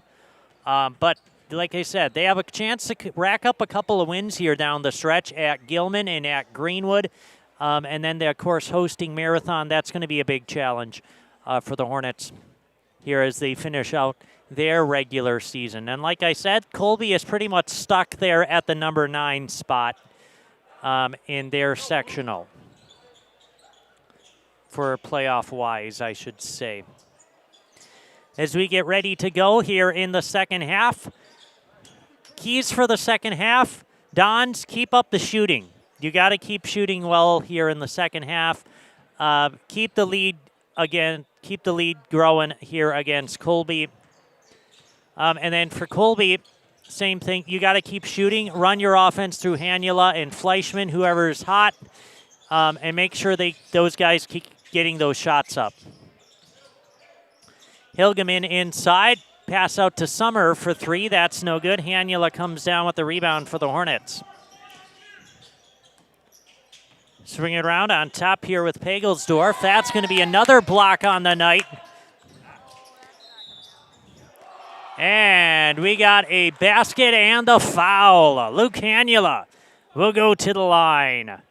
But like I said, they have a chance to rack up a couple of wins here down the stretch at Gilman and at Greenwood. And then they're, of course, hosting Marathon. That's going to be a big challenge for the Hornets here as they finish out their regular season. And like I said, Colby is pretty much stuck there at the number 9 spot in their sectional for playoff-wise, I should say. As we get ready to go here in the second half, keys for the second half, Dons, keep up the shooting. You got to keep shooting well here in the second half. Keep the lead growing here against Colby. And then for Colby, same thing. You got to keep shooting. Run your offense through Hanula and Fleischman, whoever's hot, and make sure those guys keep getting those shots up. Hilgeman inside. Pass out to Summer for 3. That's no good. Hanula comes down with the rebound for the Hornets. Swing it around on top here with Pagelsdorf. That's going to be another block on the night. And we got a basket and a foul. Luke Hanula will go to the line.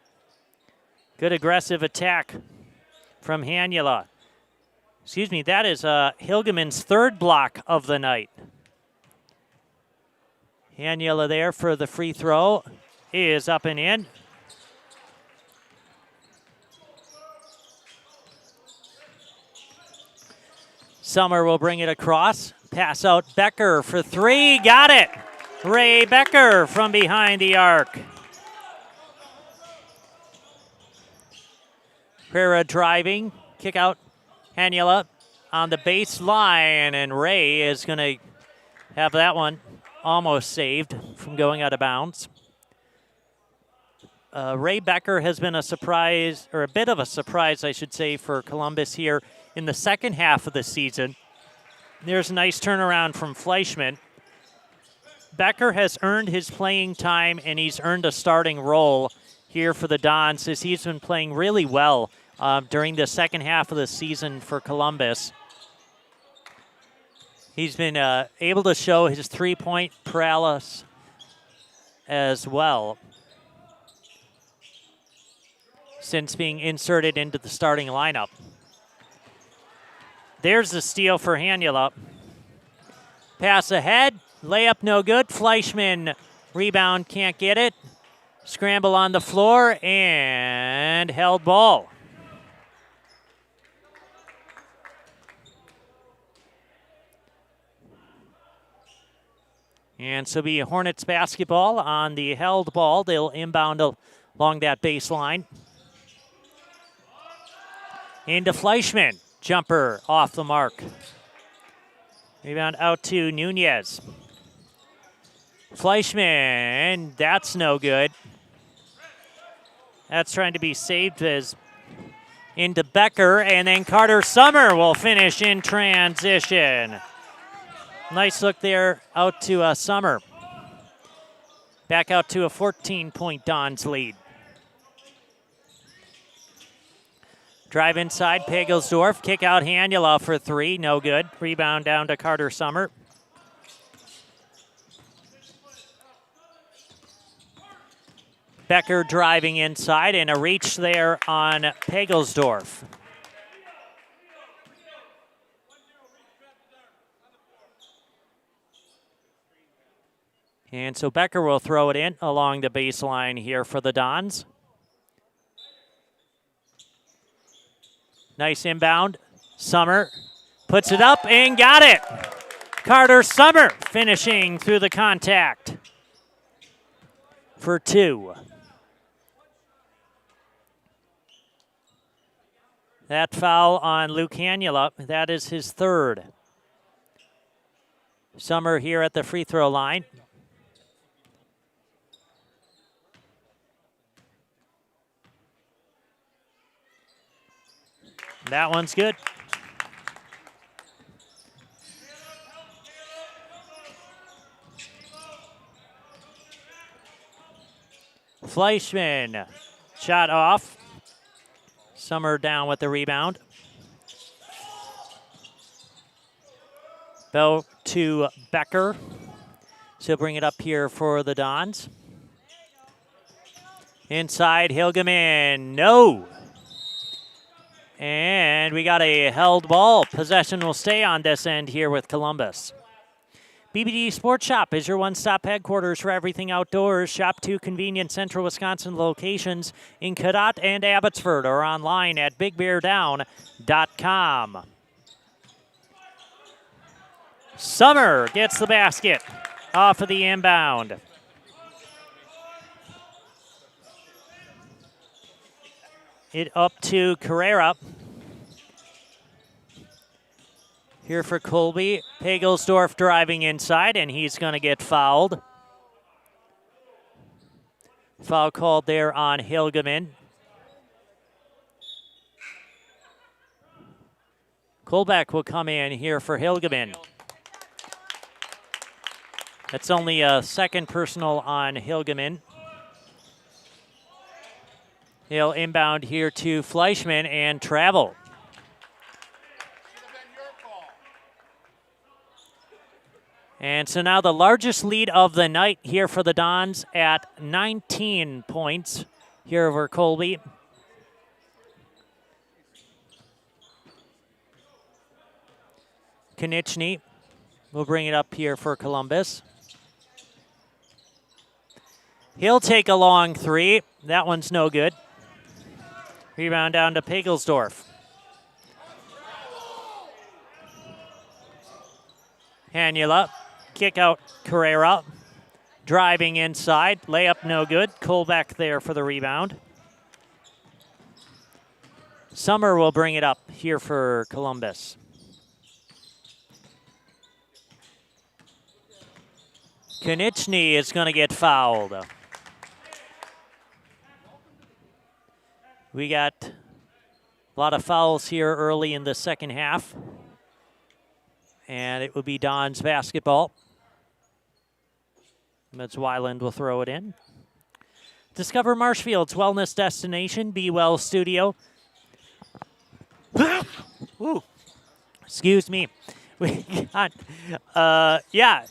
Good aggressive attack from Hanula. Excuse me, that is Hilgeman's 3rd block of the night. Hanula there for the free throw. Is up and in. Summer will bring it across. Pass out Becker for 3. Got it. Ray Becker from behind the arc. Pereira driving. Kick out Hanula on the baseline, and Ray is going to have that one almost saved from going out of bounds. Ray Becker has been a surprise, or a bit of a surprise, I should say, for Columbus here in the second half of the season. There's a nice turnaround from Fleischman. Becker has earned his playing time, and he's earned a starting role here for the Dons as he's been playing really well during the second half of the season for Columbus. He's been able to show his three-point prowess as well since being inserted into the starting lineup. There's the steal for Hanula. Pass ahead. Layup no good. Fleischman rebound, can't get it. Scramble on the floor and held ball. And so be Hornets basketball on the held ball. They'll inbound along that baseline. Into Fleischman. Jumper off the mark. Rebound out to Nunez. Fleischman, that's no good. That's trying to be saved as into Becker, and then Carter Summer will finish in transition. Nice look there out to Summer. Back out to a 14-point Dons lead. Drive inside, Pagelsdorf. Kick out Hanula for three, no good. Rebound down to Carter Summer. Becker driving inside, and a reach there on Pagelsdorf. And so Becker will throw it in along the baseline here for the Dons. Nice inbound. Summer puts it up and got it. Carter Summer finishing through the contact for two. That foul on Luke Hanula, that is his third. Summer here at the free throw line. That one's good. Fleischman, shot off. Summer down with the rebound. Bell to Becker. So bring it up here for the Dons. Inside, Hilgeman, no. And we got a held ball. Possession will stay on this end here with Columbus. BBD Sports Shop is your one-stop headquarters for everything outdoors. Shop 2 convenient central Wisconsin locations in Cadott and Abbotsford or online at bigbeardown.com. Summer gets the basket off of the inbound. It up to Carrera. Here for Colby. Pagelsdorf driving inside, and he's going to get fouled. Foul called there on Hilgeman. Colbeck will come in here for Hilgeman. That's only a second personal on Hilgeman. He'll inbound here to Fleischman and travel. And so now the largest lead of the night here for the Dons at 19 points here over Colby. Konieczny will bring it up here for Columbus. He'll take a long three. That one's no good. Rebound down to Pagelsdorf. Hanula, kick out Carrera. Driving inside, layup no good. Colbeck there for the rebound. Summer will bring it up here for Columbus. Konieczny is going to get fouled. We got a lot of fouls here early in the second half. And it will be Don's basketball. That's Weiland will throw it in. Discover Marshfield's wellness destination, Be Well Studio. Ooh. Excuse me. We got,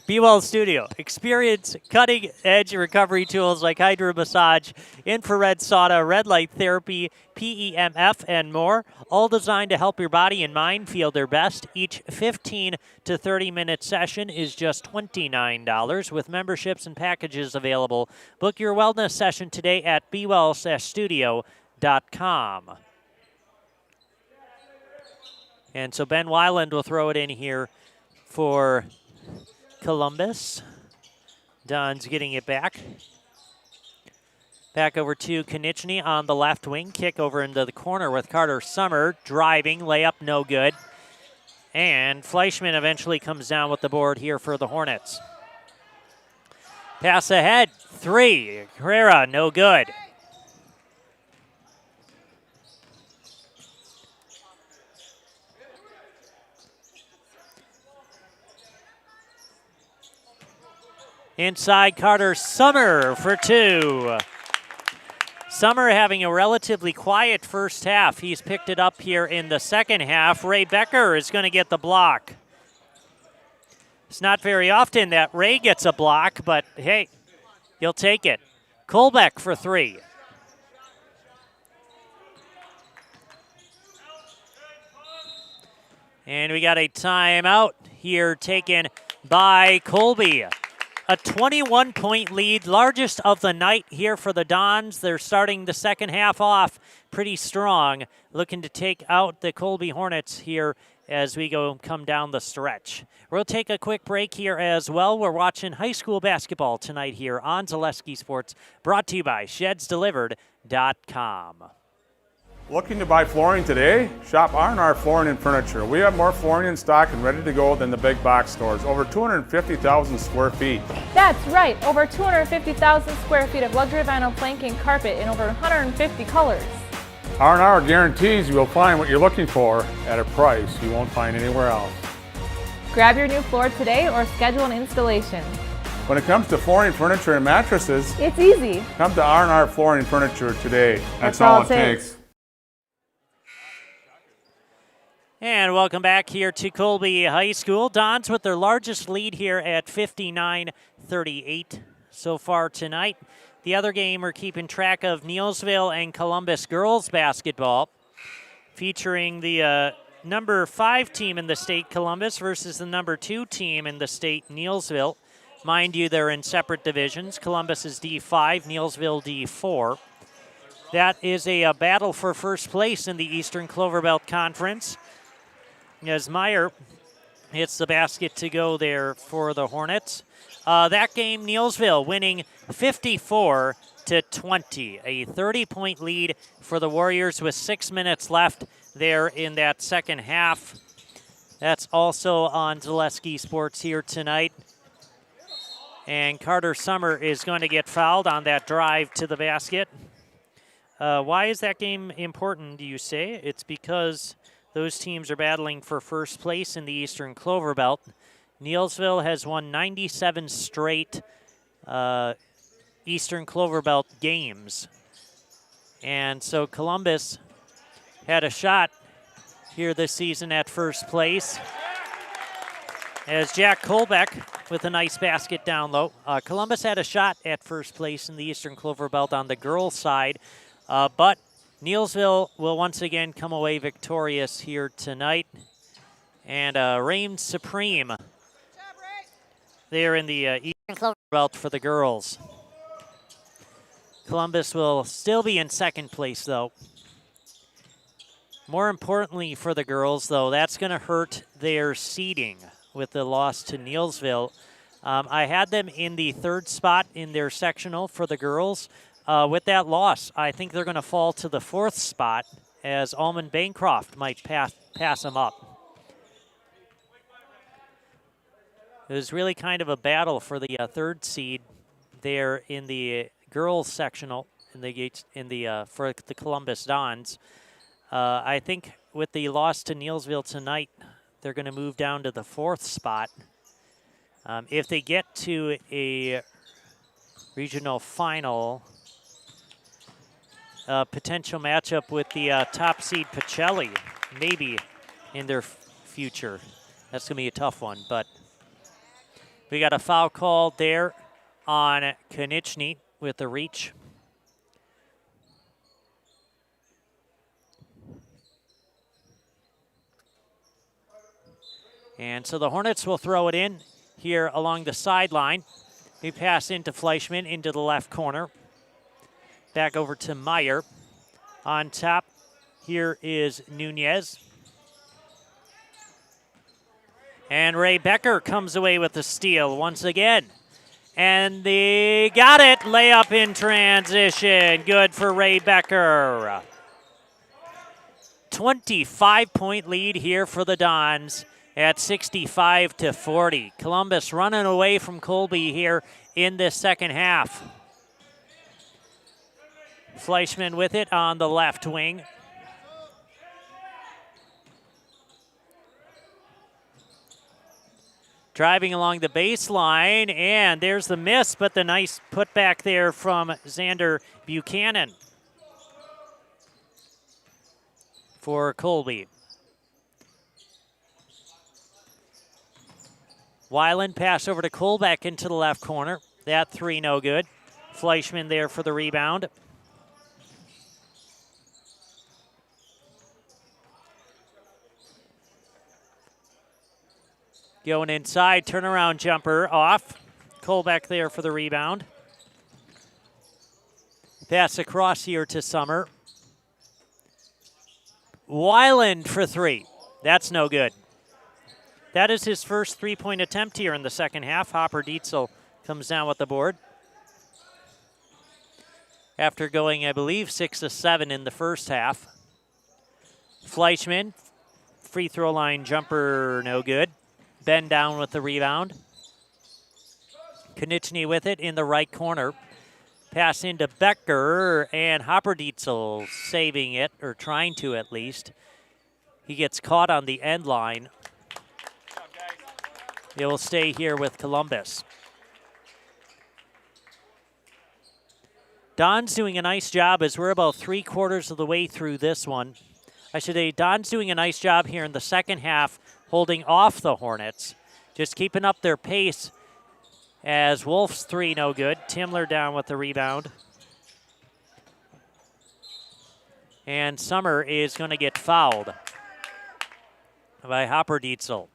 Be Well Studio. Experience cutting-edge recovery tools like hydro massage, infrared sauna, red light therapy, PEMF, and more, all designed to help your body and mind feel their best. Each 15 to 30-minute session is just $29 with memberships and packages available. Book your wellness session today at bewell-studio.com. And so Ben Weiland will throw it in here for Columbus. Don's getting it back. Back over to Konieczny on the left wing. Kick over into the corner with Carter Summer driving. Layup no good. And Fleischman eventually comes down with the board here for the Hornets. Pass ahead. 3. Carrera no good. Inside Carter Summer for 2. Summer having a relatively quiet first half. He's picked it up here in the second half. Ray Becker is going to get the block. It's not very often that Ray gets a block, but hey, he'll take it. Colbeck for 3. And we got a timeout here taken by Colby. A 21-point lead, largest of the night here for the Dons. They're starting the second half off pretty strong, looking to take out the Colby Hornets here as we come down the stretch. We'll take a quick break here as well. We're watching high school basketball tonight here on Zaleski Sports, brought to you by ShedsDelivered.com. Looking to buy flooring today? Shop R&R Flooring and Furniture. We have more flooring in stock and ready to go than the big box stores. Over 250,000 square feet. That's right, over 250,000 square feet of luxury vinyl planking carpet in over 150 colors. R&R guarantees you will find what you're looking for at a price you won't find anywhere else. Grab your new floor today or schedule an installation. When it comes to flooring, furniture, and mattresses, it's easy. Come to R&R Flooring and Furniture today. That's all it takes. And welcome back here to Colby High School. Dons with their largest lead here at 59-38 so far tonight. The other game we're keeping track of, Neillsville and Columbus girls basketball, featuring the number 5 team in the state, Columbus, versus the number 2 team in the state, Neillsville. Mind you, they're in separate divisions. Columbus is D5, Neillsville D4. That is a battle for first place in the Eastern Clover Belt Conference, as Meyer hits the basket to go there for the Hornets. That game, Neillsville winning 54-20, a 30-point lead for the Warriors with 6 minutes left there in that second half. That's also on Zaleski Sports here tonight. And Carter Summer is going to get fouled on that drive to the basket. Why is that game important, do you say? It's because those teams are battling for first place in the Eastern Clover Belt. Neillsville has won 97 straight Eastern Clover Belt games. And so Columbus had a shot here this season at first place, as Jack Colbeck with a nice basket down low. Columbus had a shot at first place in the Eastern Clover Belt on the girls' side, but Neillsville will once again come away victorious here tonight and reign supreme there in the Eastern Clover Belt for the girls. Columbus will still be in second place, though. More importantly for the girls, though, that's going to hurt their seeding with the loss to Neillsville. I had them in the 3rd spot in their sectional for the girls. With that loss, I think they're going to fall to the 4th spot, as Almond Bancroft might pass them up. It was really kind of a battle for the 3rd seed there in the girls sectional for the Columbus Dons. I think with the loss to Neillsville tonight, they're going to move down to the 4th spot. If they get to a regional final, potential matchup with the top seed Pacelli, maybe in their future. That's going to be a tough one, but we got a foul call there on Konieczny with the reach. And so the Hornets will throw it in here along the sideline. We pass into Fleischman into the left corner. Back over to Meyer. On top, here is Nunez. And Ray Becker comes away with the steal once again. And they got it. Layup in transition. Good for Ray Becker. 25-point lead here for the Dons at 65-40. Columbus running away from Colby here in this second half. Fleischman with it on the left wing. Driving along the baseline, and there's the miss, but the nice putback there from Xander Buchanan for Colby. Weiland pass over to Kolbeck into the left corner. That three no good. Fleischman there for the rebound. Going inside, turnaround jumper off. Kolbeck there for the rebound. Pass across here to Summer. Weiland for three. That's no good. That is his first three-point attempt here in the second half. Hopper Dietzel comes down with the board. After going, I believe, 6 of 7 in the first half. Fleischman, free throw line jumper, no good. Ben down with the rebound. Konieczny with it in the right corner. Pass into Becker, and Hopper Dietzel saving it, or trying to at least. He gets caught on the end line. It will stay here with Columbus. Don's doing a nice job as we're about 3/4 of the way through this one. I should say Don's doing a nice job here in the second half, holding off the Hornets. Just keeping up their pace as Wolf's three no good. Timler down with the rebound. And Summer is going to get fouled by Hopper Dietzel.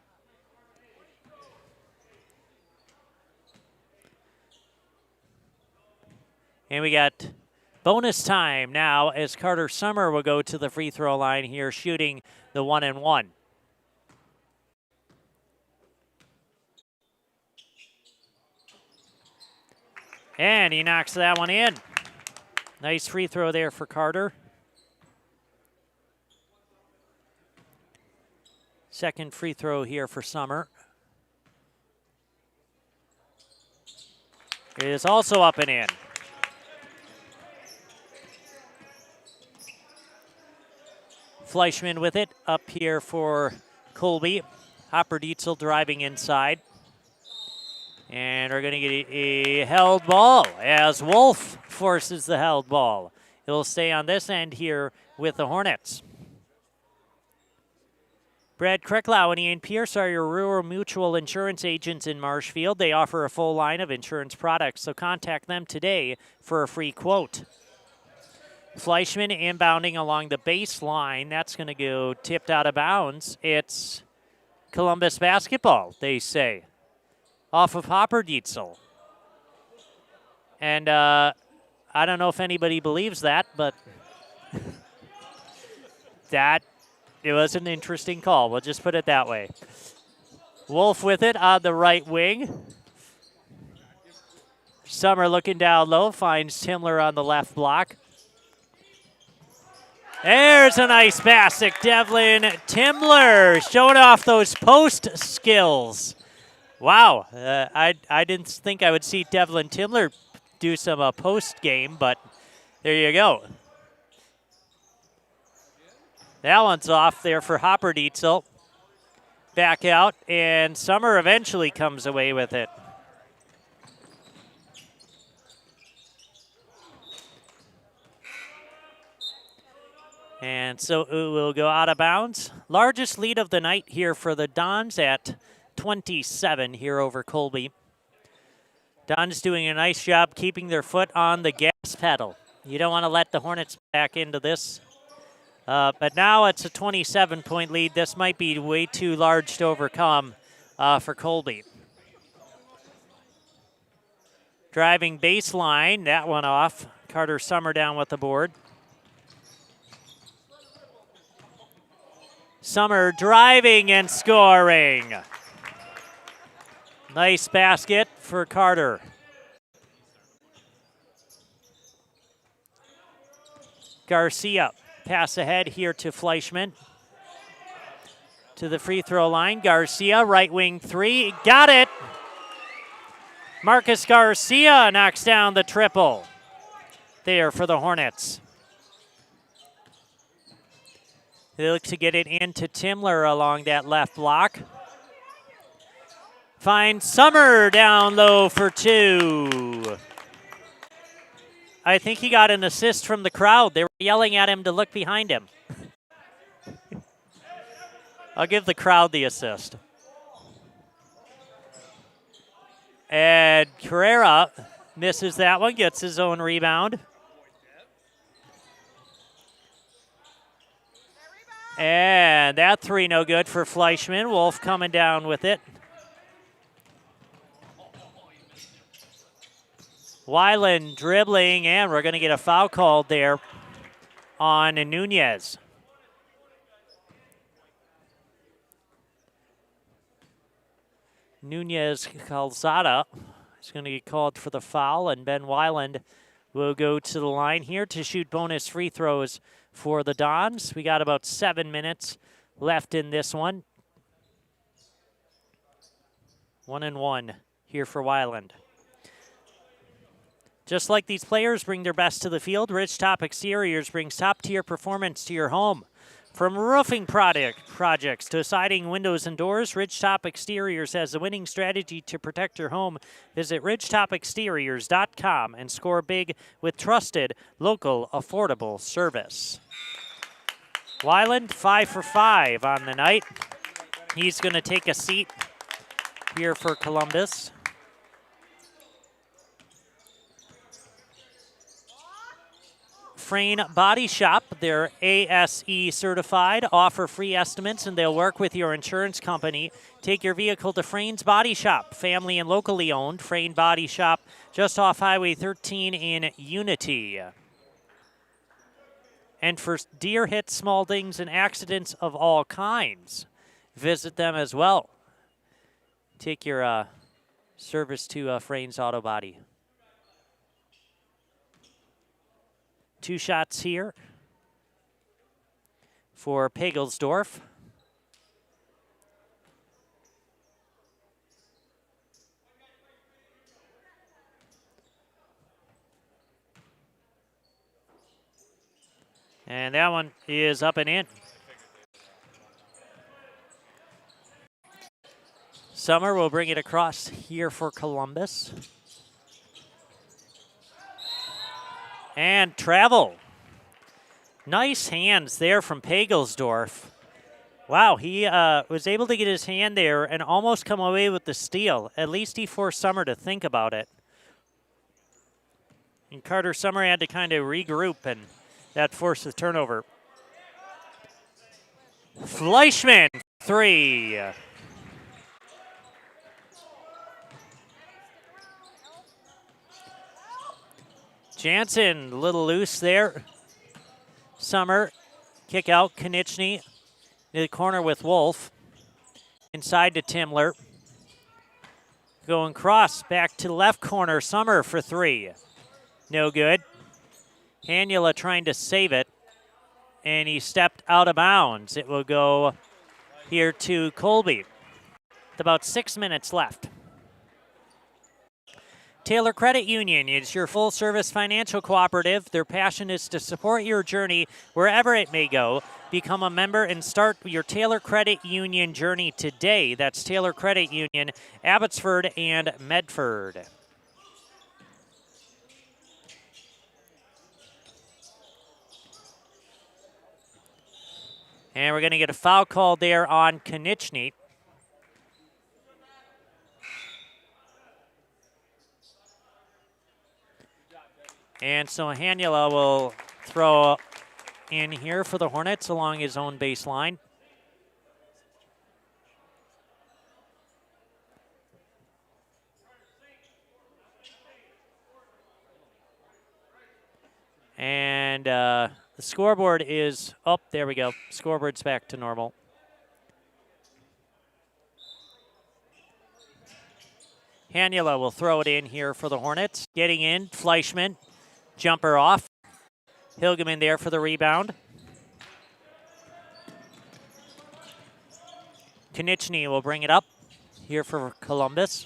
And we got bonus time now as Carter Summer will go to the free throw line here, shooting the 1-and-1. And he knocks that one in. Nice free throw there for Carter. Second free throw here for Summer. It is also up and in. Fleischman with it up here for Colby. Hopper Dietzel driving inside. And we're going to get a held ball as Wolf forces the held ball. It'll stay on this end here with the Hornets. Brad Krecklau and Ian Pierce are your rural mutual insurance agents in Marshfield. They offer a full line of insurance products, so contact them today for a free quote. Fleischman inbounding along the baseline. That's going to go tipped out of bounds. It's Columbus basketball, they say, off of Hopper Dietzel. And I don't know if anybody believes that, but it was an interesting call. We'll just put it that way. Wolf with it on the right wing. Summer looking down low, finds Timler on the left block. There's a nice basket. Devlin Timler showing off those post skills. Wow, I didn't think I would see Devlin Timler do some post game, but there you go. That one's off there for Hopper Dietzel. Back out, and Summer eventually comes away with it. And so it will go out of bounds. Largest lead of the night here for the Dons at 27 here over Colby. Dons doing a nice job keeping their foot on the gas pedal. You don't want to let the Hornets back into this. But now it's a 27-point lead. This might be way too large to overcome for Colby. Driving baseline, that one off. Carter Summer down with the board. Summer driving and scoring. Nice basket for Carter. Garcia, pass ahead here to Fleischman. To the free throw line, Garcia, right wing three, got it. Marcus Garcia knocks down the triple there for the Hornets. They look to get it into Timler along that left block. Finds Summer down low for two. I think he got an assist from the crowd. They were yelling at him to look behind him. I'll give the crowd the assist. And Carrera misses that one, gets his own rebound. And that three no good for Fleischman. Wolf coming down with it. Weiland dribbling, and we're going to get a foul called there on Nunez. Nunez Calzada is going to get called for the foul, and Ben Weiland will go to the line here to shoot bonus free throws for the Dons. We got about 7 minutes left in this one. 1-1 here for Weiland. Just like these players bring their best to the field, Ridgetop Exteriors brings top-tier performance to your home. From roofing projects to siding, windows, and doors, Ridgetop Exteriors has the winning strategy to protect your home. Visit ridgetopexteriors.com and score big with trusted, local, affordable service. Weiland, 5 for 5 on the night. He's going to take a seat here for Columbus. Frame Body Shop, they're ASE certified, offer free estimates, and they'll work with your insurance company. Take your vehicle to Frane's Body Shop, family and locally owned. Frame Body Shop, just off Highway 13 in Unity. And for deer hits, small dings, and accidents of all kinds, visit them as well. Take your service to Frane's Auto Body. 2 shots here for Pagelsdorf. And that one is up and in. Summer will bring it across here for Columbus. And travel. Nice hands there from Pagelsdorf. Wow, he was able to get his hand there and almost come away with the steal. At least he forced Summer to think about it. And Carter Summer had to kind of regroup, and that forced the turnover. Fleischman, 3. Jansen, a little loose there. Summer, kick out, Konieczny in the corner with Wolf. Inside to Timler. Going cross, back to left corner, Summer for 3. No good. Hanula trying to save it, and he stepped out of bounds. It will go here to Colby. With about 6 minutes left. Taylor Credit Union is your full-service financial cooperative. Their passion is to support your journey wherever it may go. Become a member and start your Taylor Credit Union journey today. That's Taylor Credit Union, Abbotsford and Medford. And we're going to get a foul call there on Konieczny. And so Hanula will throw in here for the Hornets along his own baseline. And the scoreboard is up. There we go. Scoreboard's back to normal. Hanula will throw it in here for the Hornets. Getting in, Fleischman. Jumper off. Hilgeman there for the rebound. Konieczny will bring it up here for Columbus.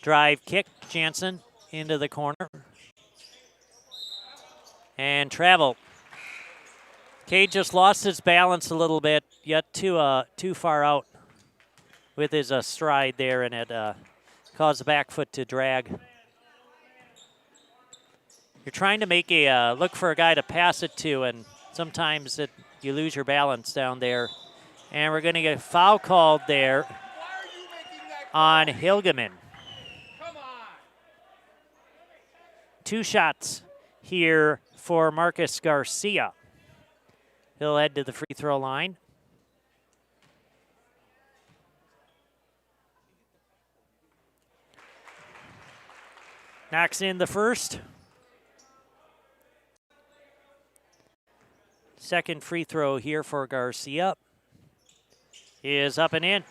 Drive kick, Jansen into the corner. And travel. Cade just lost his balance a little bit, yet too far out with his stride there, and it caused the back foot to drag. You're trying to make look for a guy to pass it to, and sometimes you lose your balance down there. And we're going to get a foul called there on Hilgeman. 2 shots here for Marcus Garcia. He'll head to the free throw line. Knocks in the first. Second free throw here for Garcia is up and in.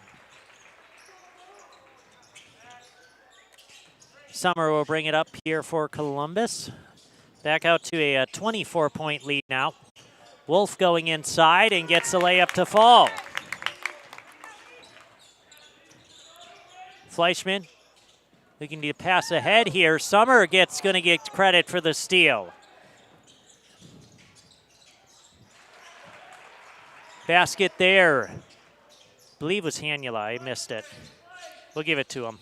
Summer will bring it up here for Columbus. Back out to a 24-point lead now. Wolf going inside and gets the layup to fall. Fleischman looking to pass ahead here. Summer going to get credit for the steal. Basket there. I believe it was Hanula. I missed it. We'll give it to him.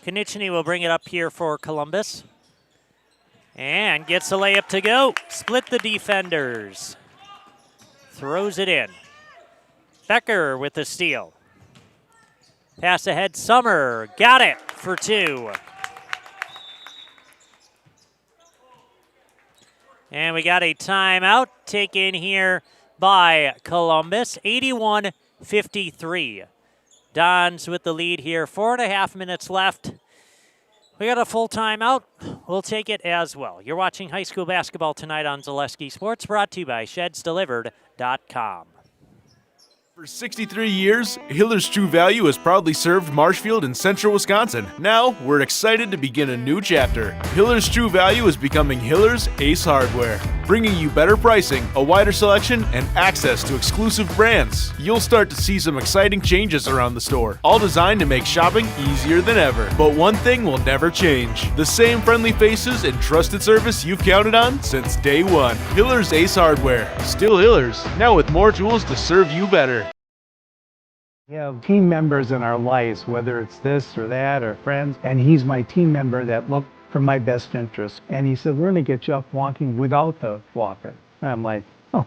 Konieczny will bring it up here for Columbus. And gets the layup to go. Split the defenders. Throws it in. Becker with the steal. Pass ahead, Summer. Got it for 2. And we got a timeout taken here by Columbus. 81-53. Dons with the lead here. 4.5 minutes left. We got a full timeout. We'll take it as well. You're watching high school basketball tonight on Zaleski Sports, brought to you by ShedsDelivered.com. For 63 years, Hiller's True Value has proudly served Marshfield and central Wisconsin. Now, we're excited to begin a new chapter. Hiller's True Value is becoming Hiller's Ace Hardware, bringing you better pricing, a wider selection, and access to exclusive brands. You'll start to see some exciting changes around the store, all designed to make shopping easier than ever. But one thing will never change: the same friendly faces and trusted service you've counted on since day one. Hiller's Ace Hardware, still Hiller's, now with more tools to serve you better. We have team members in our lives, whether it's this or that or friends, and he's my team member that looked for my best interest. And he said, we're going to get you up walking without the walker. And I'm like, oh,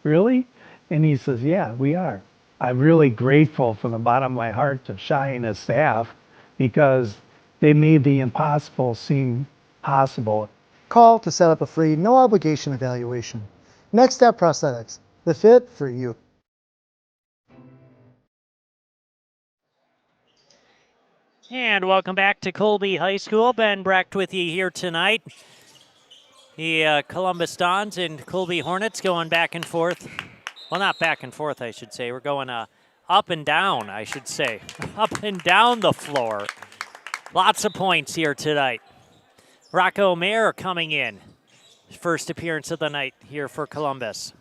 really? And he says, yeah, we are. I'm really grateful from the bottom of my heart to Shai and his staff because they made the impossible seem possible. Call to set up a free, no obligation evaluation. Next Step Prosthetics, the fit for you. And welcome back to Colby High School. Ben Brecht with you here tonight. The Columbus Dons and Colby Hornets going back and forth. Well, not back and forth, I should say. We're going up and down, I should say. Up and down the floor. Lots of points here tonight. Rocco Mayer coming in. First appearance of the night here for Columbus.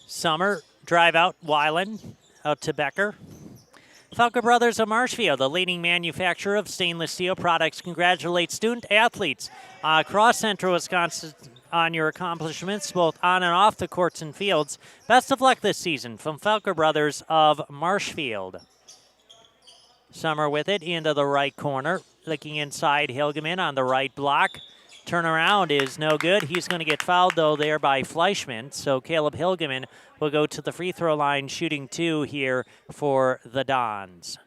Summer, drive out, Weiland, out to Becker. Falco Brothers of Marshfield, the leading manufacturer of stainless steel products, congratulates student athletes across central Wisconsin on your accomplishments, both on and off the courts and fields. Best of luck this season from Falco Brothers of Marshfield. Summer with it into the right corner. Looking inside, Hilgeman on the right block. Turnaround is no good. He's going to get fouled, though, there by Fleischman. So Caleb Hilgeman will go to the free throw line, shooting 2 here for the Dons.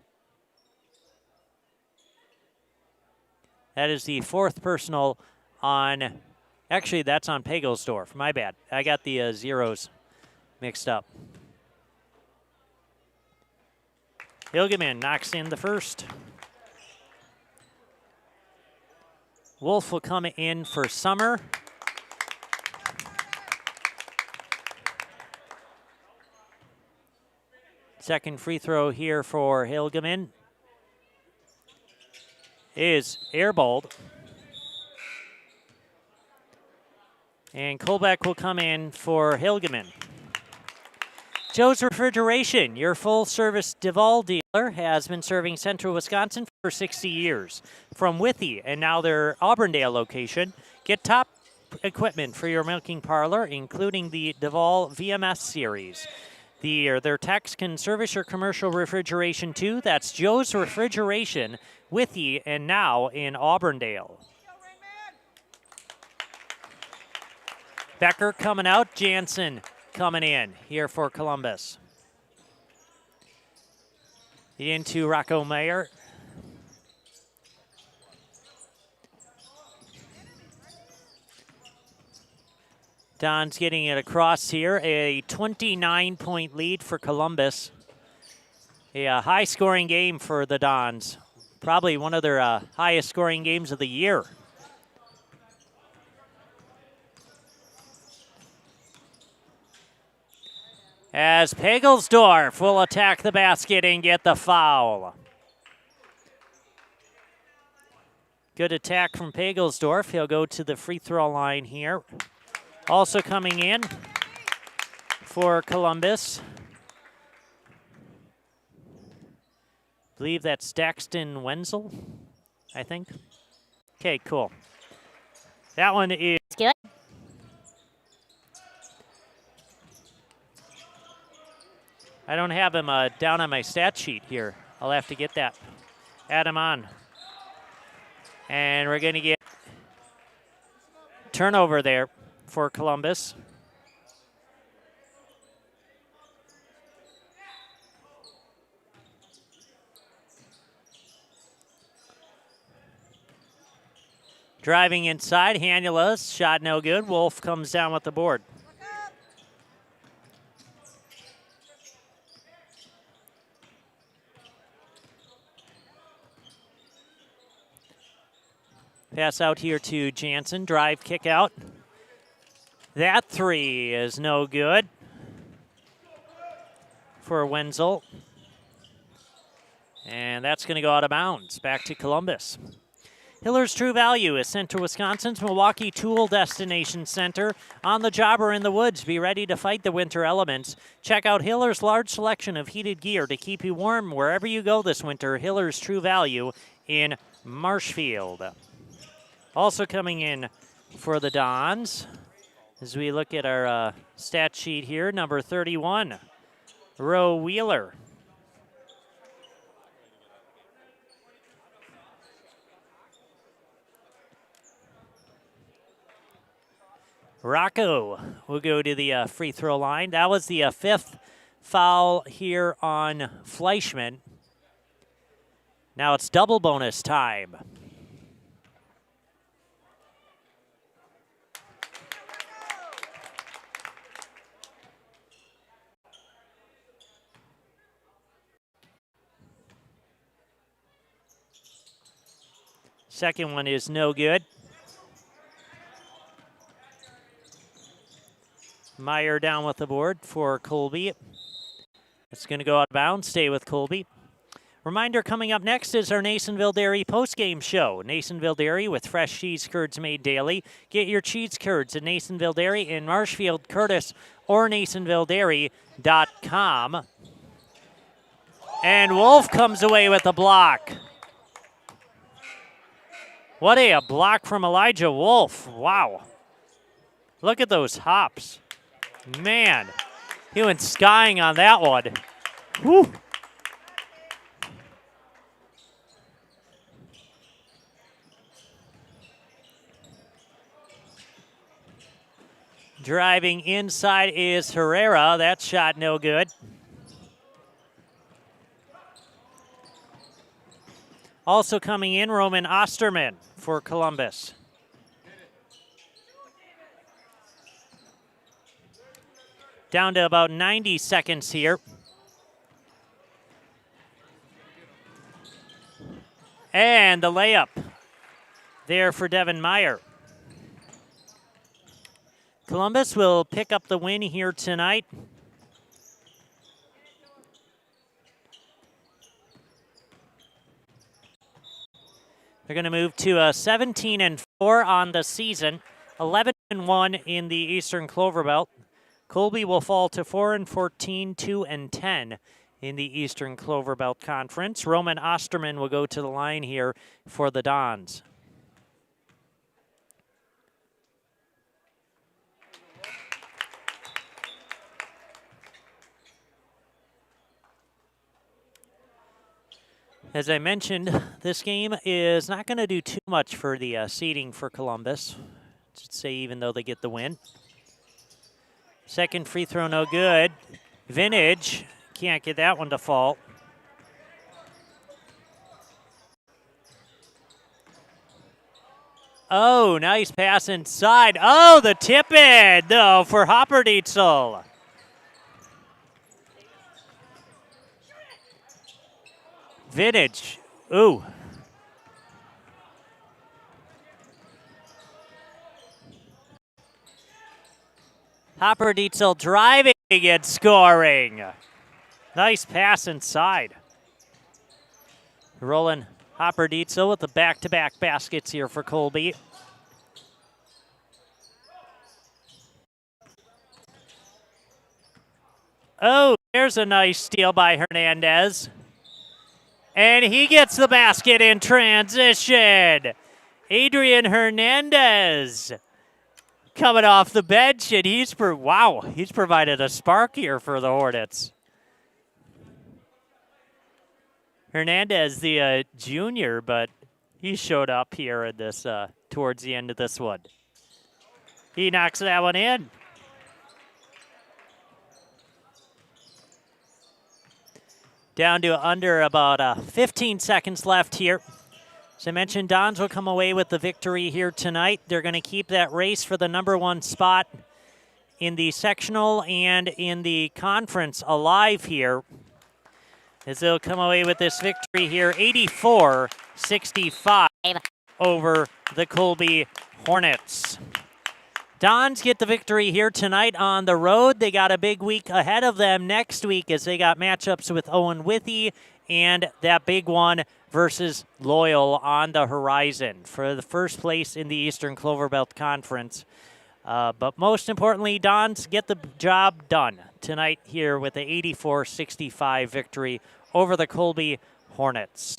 That is the 4th personal on, actually, that's on Pagelsdorf. My bad. I got the zeros mixed up. Hilgeman knocks in the first. Wolf will come in for Summer. Second free throw here for Hilgeman is airballed. And Kolbeck will come in for Hilgeman. Joe's Refrigeration, your full-service Duval dealer, has been serving Central Wisconsin for 60 years. From Withee and now their Auburndale location, get top equipment for your milking parlor, including the Duval VMS series. Their techs can service your commercial refrigeration too. That's Joe's Refrigeration, Withee, and now in Auburndale. Becker coming out, Jansen coming in here for Columbus. Into Rocco Mayer. Don's getting it across here. A 29-point lead for Columbus. A high-scoring game for the Dons. Probably one of their highest-scoring games of the year. As Pagelsdorf will attack the basket and get the foul. Good attack from Pagelsdorf. He'll go to the free throw line here. Also coming in for Columbus. I believe that's Daxton Wenzel, I think. Okay, cool. That one is good. I don't have him down on my stat sheet here. I'll have to get that. Add him on. And we're going to get turnover there for Columbus. Driving inside, Hanula's shot no good. Wolf comes down with the board. Pass out here to Jansen. Drive, kick out. That 3 is no good for Wenzel. And that's going to go out of bounds. Back to Columbus. Hiller's True Value is Central Wisconsin's Milwaukee Tool Destination Center. On the job or in the woods, be ready to fight the winter elements. Check out Hiller's large selection of heated gear to keep you warm wherever you go this winter. Hiller's True Value in Marshfield. Also coming in for the Dons, as we look at our stat sheet here, number 31, Roe Wheeler. Rocco will go to the free throw line. That was the 5th foul here on Fleischman. Now it's double bonus time. Second one is no good. Meyer down with the board for Colby. It's going to go out of bounds. Stay with Colby. Reminder, coming up next is our Nasonville Dairy postgame show. Nasonville Dairy with fresh cheese curds made daily. Get your cheese curds at Nasonville Dairy in Marshfield, Curtis, or NasonvilleDairy.com. And Wolf comes away with a block. What a block from Elijah Wolf. Wow. Look at those hops. Man, he went skying on that one. Woo. Driving inside is Herrera. That shot no good. Also coming in, Roman Osterman for Columbus. Down to about 90 seconds here. And the layup there for Devin Meyer. Columbus will pick up the win here tonight. They're going to move to 17-4 on the season, 11-1 in the Eastern Clover Belt. Colby will fall to 4-14, 2-10 in the Eastern Clover Belt Conference. Roman Osterman will go to the line here for the Dons. As I mentioned, this game is not going to do too much for the seeding for Columbus. Should say even though they get the win. Second free throw, no good. Vintage, can't get that one to fall. Oh, nice pass inside. Oh, the tip in, though, for Hopperdietzel. Vintage, ooh. Hopperdietzel driving and scoring. Nice pass inside. Rolling Hopperdietzel with the back-to-back baskets here for Colby. Oh, there's a nice steal by Hernandez. And he gets the basket in transition. Adrian Hernandez coming off the bench, and he's provided a spark here for the Hornets. Hernandez, the junior, but he showed up here in this towards the end of this one. He knocks that one in. Down to under about 15 seconds left here. As I mentioned, Dons will come away with the victory here tonight. They're going to keep that race for the -1 spot in the sectional and in the conference alive here, as they'll come away with this victory here, 84-65 over the Colby Hornets. Dons get the victory here tonight on the road. They got a big week ahead of them next week as they got matchups with Owen Withee and that big one versus Loyal on the horizon for the first place in the Eastern Clover Belt Conference. But most importantly, Dons get the job done tonight here with the 84-65 victory over the Colby Hornets.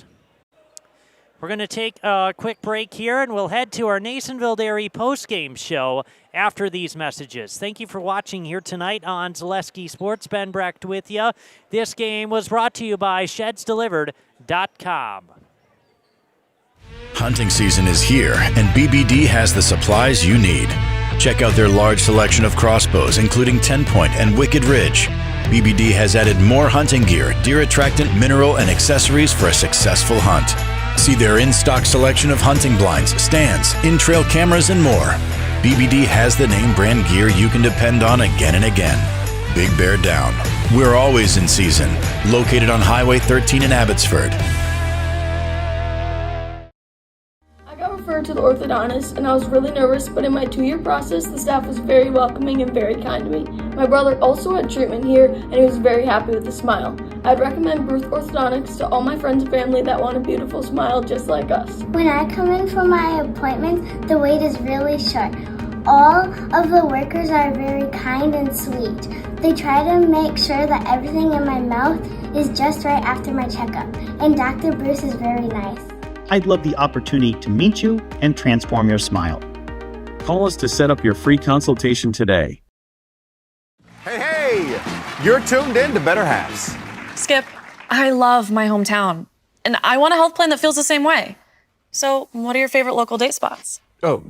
We're going to take a quick break here, and we'll head to our Nasonville Dairy postgame show after these messages. Thank you for watching here tonight on Zaleski Sports. Ben Brecht with you. This game was brought to you by ShedsDelivered.com. Hunting season is here, and BBD has the supplies you need. Check out their large selection of crossbows, including 10-point and Wicked Ridge. BBD has added more hunting gear, deer attractant, mineral, and accessories for a successful hunt. See their in-stock selection of hunting blinds, stands, in-trail cameras, and more. BBD has the name brand gear you can depend on again and again. Big Bear Down. We're always in season. Located on Highway 13 in Abbotsford. I got referred to the orthodontist and I was really nervous, but in my 2-year process, the staff was very welcoming and very kind to me. My brother also had treatment here and he was very happy with a smile. I'd recommend Bruce Orthodontics to all my friends and family that want a beautiful smile just like us. When I come in for my appointment, the wait is really short. All of the workers are very kind and sweet. They try to make sure that everything in my mouth is just right after my checkup, and Dr. Bruce is very nice. I'd love the opportunity to meet you and transform your smile. Call us to set up your free consultation today. Hey, you're tuned in to Better Halves. Skip, I love my hometown, and I want a health plan that feels the same way. So, what are your favorite local date spots? Oh,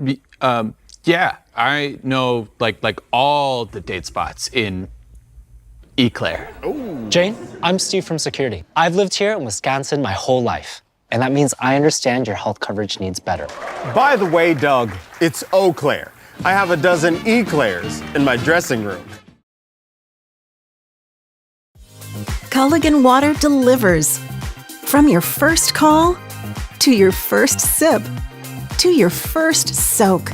Yeah, I know like all the date spots in Eclair. Jane, I'm Steve from security. I've lived here in Wisconsin my whole life, and that means I understand your health coverage needs better. By the way, Doug, it's Eau Claire. I have a dozen Eclairs in my dressing room. Culligan Water delivers. From your first call, to your first sip, to your first soak.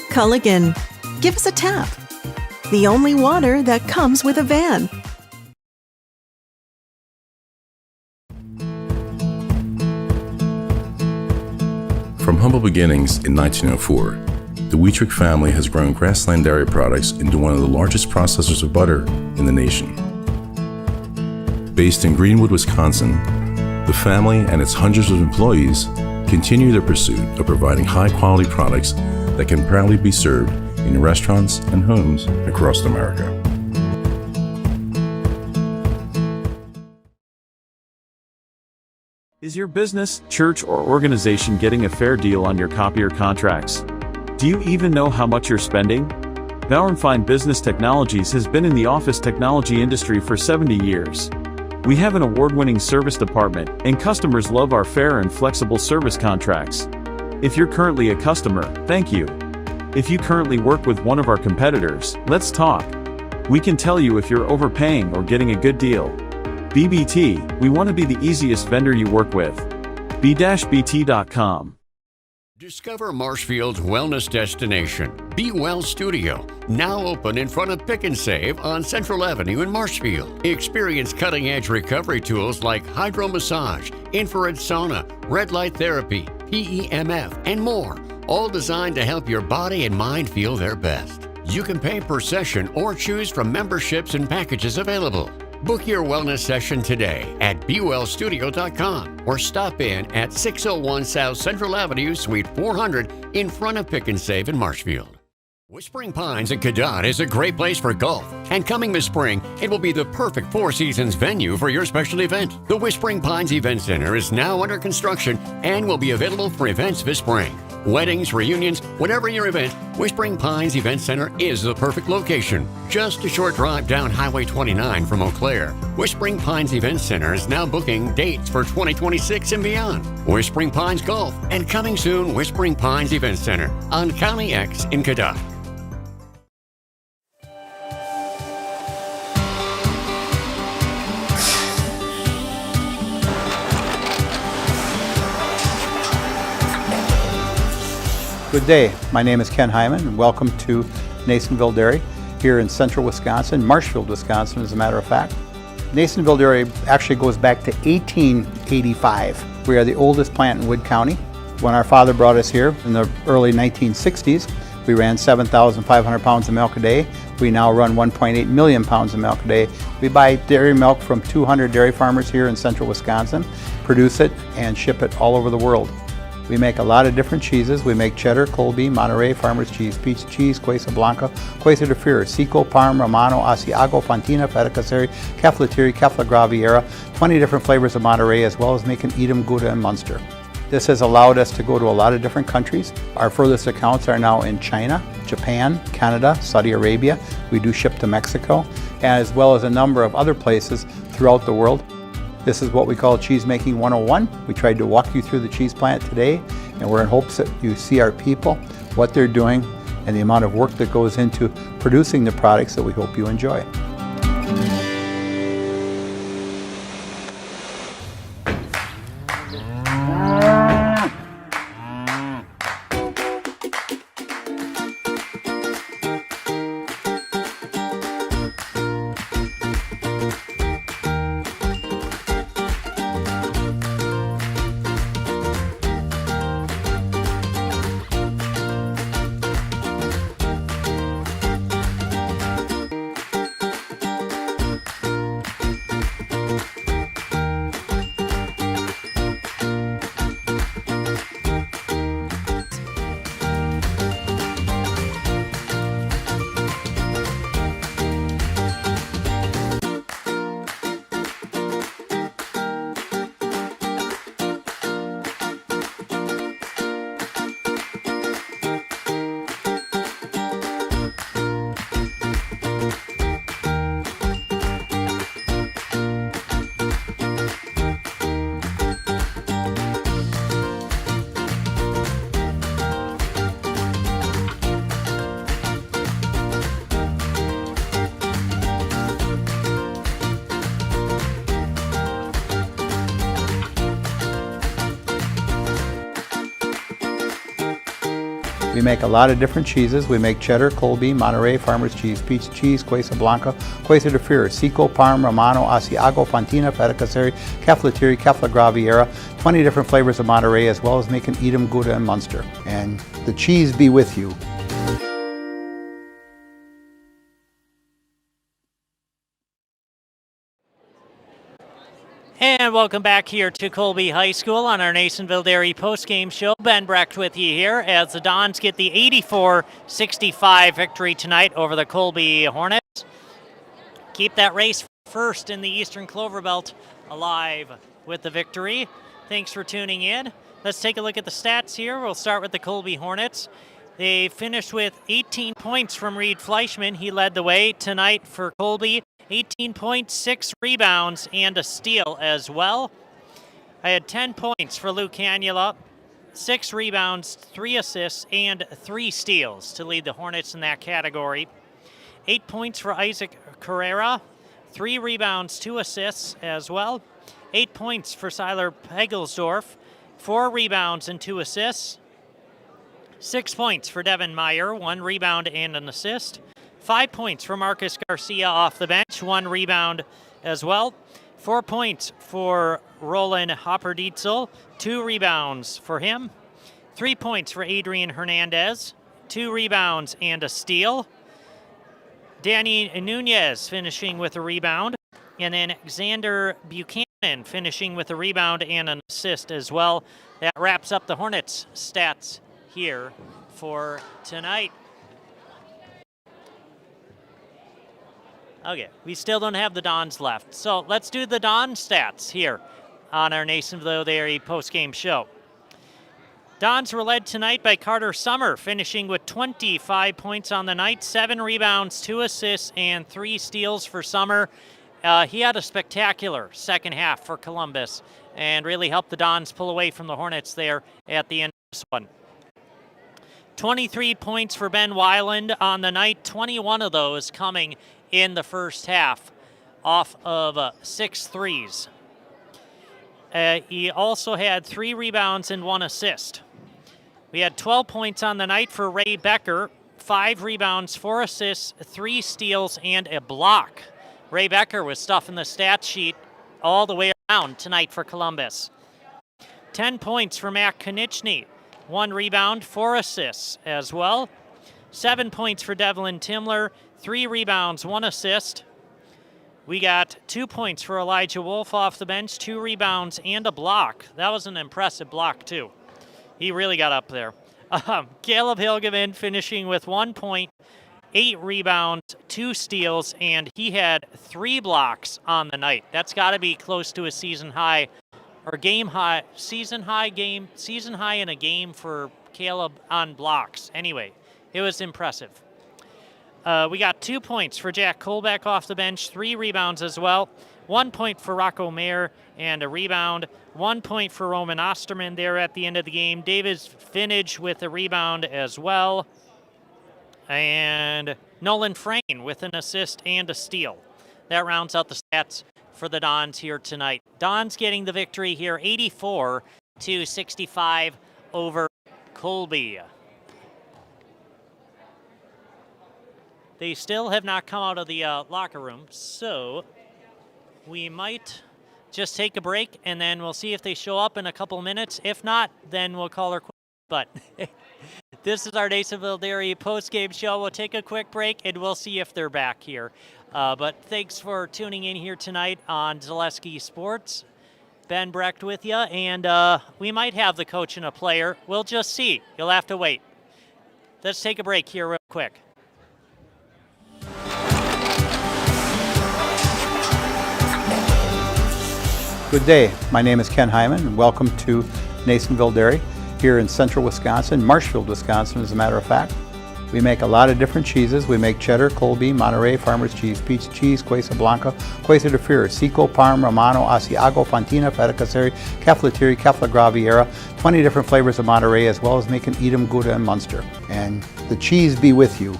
Culligan, give us a tap. The only water that comes with a van. From humble beginnings in 1904, the Wheatrick family has grown Grassland Dairy Products into one of the largest processors of butter in the nation. Based in Greenwood, Wisconsin, the family and its hundreds of employees continue their pursuit of providing high-quality products that can proudly be served in restaurants and homes across America. Is your business, church, or organization getting a fair deal on your copier contracts? Do you even know how much you're spending? Bauernfeind Business Technologies has been in the office technology industry for 70 years. We have an award-winning service department, and customers love our fair and flexible service contracts. If you're currently a customer, thank you. If you currently work with one of our competitors, let's talk. We can tell you if you're overpaying or getting a good deal. BBT, we want to be the easiest vendor you work with. b-bt.com. Discover Marshfield's wellness destination, Be Well Studio, now open in front of Pick and Save on Central Avenue in Marshfield. Experience cutting-edge recovery tools like hydromassage, infrared sauna, red light therapy, PEMF, and more, all designed to help your body and mind feel their best. You can pay per session or choose from memberships and packages available. Book your wellness session today at BeWellStudio.com or stop in at 601 South Central Avenue, Suite 400 in front of Pick and Save in Marshfield. Whispering Pines in Cadott is a great place for golf, and coming this spring, it will be the perfect Four Seasons venue for your special event. The Whispering Pines Event Center is now under construction and will be available for events this spring. Weddings, reunions, whatever your event, Whispering Pines Event Center is the perfect location. Just a short drive down Highway 29 from Eau Claire. Whispering Pines Event Center is now booking dates for 2026 and beyond. Whispering Pines Golf, and coming soon, Whispering Pines Event Center on County X in Cadott. Good day, my name is Ken Hyman and welcome to Nasonville Dairy here in central Wisconsin, Marshfield, Wisconsin as a matter of fact. Nasonville Dairy actually goes back to 1885. We are the oldest plant in Wood County. When our father brought us here in the early 1960s, we ran 7,500 pounds of milk a day. We now run 1.8 million pounds of milk a day. We buy dairy milk from 200 dairy farmers here in central Wisconsin, produce it and ship it all over the world. We make a lot of different cheeses. We make cheddar, Colby, Monterey, Farmer's Cheese, Peach Cheese, Quesa Blanca, Quesa de Freer, Seco, Parm, Romano, Asiago, Fontina, Feta Caseri, Caflateri, Cafla Graviera, 20 different flavors of Monterey, as well as making Edam, Gouda, and Munster. This has allowed us to go to a lot of different countries. Our furthest accounts are now in China, Japan, Canada, Saudi Arabia. We do ship to Mexico, as well as a number of other places throughout the world. This is what we call Cheese Making 101. We tried to walk you through the cheese plant today, and we're in hopes that you see our people, what they're doing, and the amount of work that goes into producing the products that we hope you enjoy. We make a lot of different cheeses. We make cheddar, Colby, Monterey, Farmer's Cheese, Pizza Cheese, Quesa Blanca, Quesa de Fir, Seco, Parm, Romano, Asiago, Fontina, Feta Caseri, Caflatiri, Cafla Graviera, 20 different flavors of Monterey, as well as making Edam, Gouda, and Munster. And the cheese be with you. And welcome back here to Colby High School on our Nasonville Dairy postgame show. Ben Brecht with you here as the Dons get the 84-65 victory tonight over the Colby Hornets. Keep that race first in the Eastern Clover Belt alive with the victory. Thanks for tuning in. Let's take a look at the stats here. We'll start with the Colby Hornets. They finished with 18 points from Reed Fleischman. He led the way tonight for Colby. 18 points, 6 rebounds, and a steal as well. I had 10 points for Luke Canula, 6 rebounds, 3 assists, and 3 steals to lead the Hornets in that category. 8 points for Isaac Carrera, 3 rebounds, 2 assists as well. 8 points for Siler Pegelsdorf, 4 rebounds and 2 assists. 6 points for Devin Meyer, 1 rebound and an assist. 5 points for Marcus Garcia off the bench, 1 rebound as well. 4 points for Roland Hopperdietzel, 2 rebounds for him. 3 points for Adrian Hernandez, 2 rebounds and a steal. Danny Nunez finishing with a rebound. And then Xander Buchanan finishing with a rebound and an assist as well. That wraps up the Hornets stats here for tonight. Okay, we still don't have the Dons left. So let's do the Don stats here on our Nasonville Dairy postgame show. Dons were led tonight by Carter Summer, finishing with 25 points on the night, 7 rebounds, 2 assists, and 3 steals for Summer. He had a spectacular second half for Columbus and really helped the Dons pull away from the Hornets there at the end of this one. 23 points for Ben Weiland on the night, 21 of those coming in the first half off of 6 threes. He also had 3 rebounds and 1 assist. We had 12 points on the night for Ray Becker, 5 rebounds, 4 assists, 3 steals, and a block. Ray Becker was stuffing the stat sheet all the way around tonight for Columbus. 10 points for Matt Konieczny, 1 rebound, 4 assists as well. 7 points for Devlin Timler, 3 rebounds, 1 assist. We got 2 points for Elijah Wolf off the bench, 2 rebounds, and a block. That was an impressive block, too. He really got up there. Caleb Hilgeman finishing with 1 point, 8 rebounds, 2 steals, and he had 3 blocks on the night. That's got to be close to a season high, or game high, season high in a game for Caleb on blocks. Anyway, it was impressive. We got 2 points for Jack Kolbeck off the bench, 3 rebounds as well. 1 point for Rocco Mayer and a rebound. 1 point for Roman Osterman there at the end of the game. David Finnage with a rebound as well. And Nolan Frayne with an assist and a steal. That rounds out the stats for the Dons here tonight. Dons getting the victory here, 84-65 over Colby. They still have not come out of the locker room, so we might just take a break, and then we'll see if they show up in a couple minutes. If not, then we'll call her quits. But this is our Nasonville Dairy postgame show. We'll take a quick break, and we'll see if they're back here. But thanks for tuning in here tonight on Zaleski Sports. Ben Brecht with you, and we might have the coach and a player. We'll just see. You'll have to wait. Let's take a break here real quick. Good day. My name is Ken Hyman, and welcome to Nasonville Dairy here in central Wisconsin, Marshfield, Wisconsin, as a matter of fact. We make a lot of different cheeses. We make cheddar, Colby, Monterey, Farmer's Cheese, Pizza Cheese, Quesa Blanca, Quesa de Fir, Seco, Parm, Romano, Asiago, Fontina, Feta Caseri, Caflatiri, Cafla Graviera, 20 different flavors of Monterey, as well as making Edam, Gouda, and Munster. And the cheese be with you.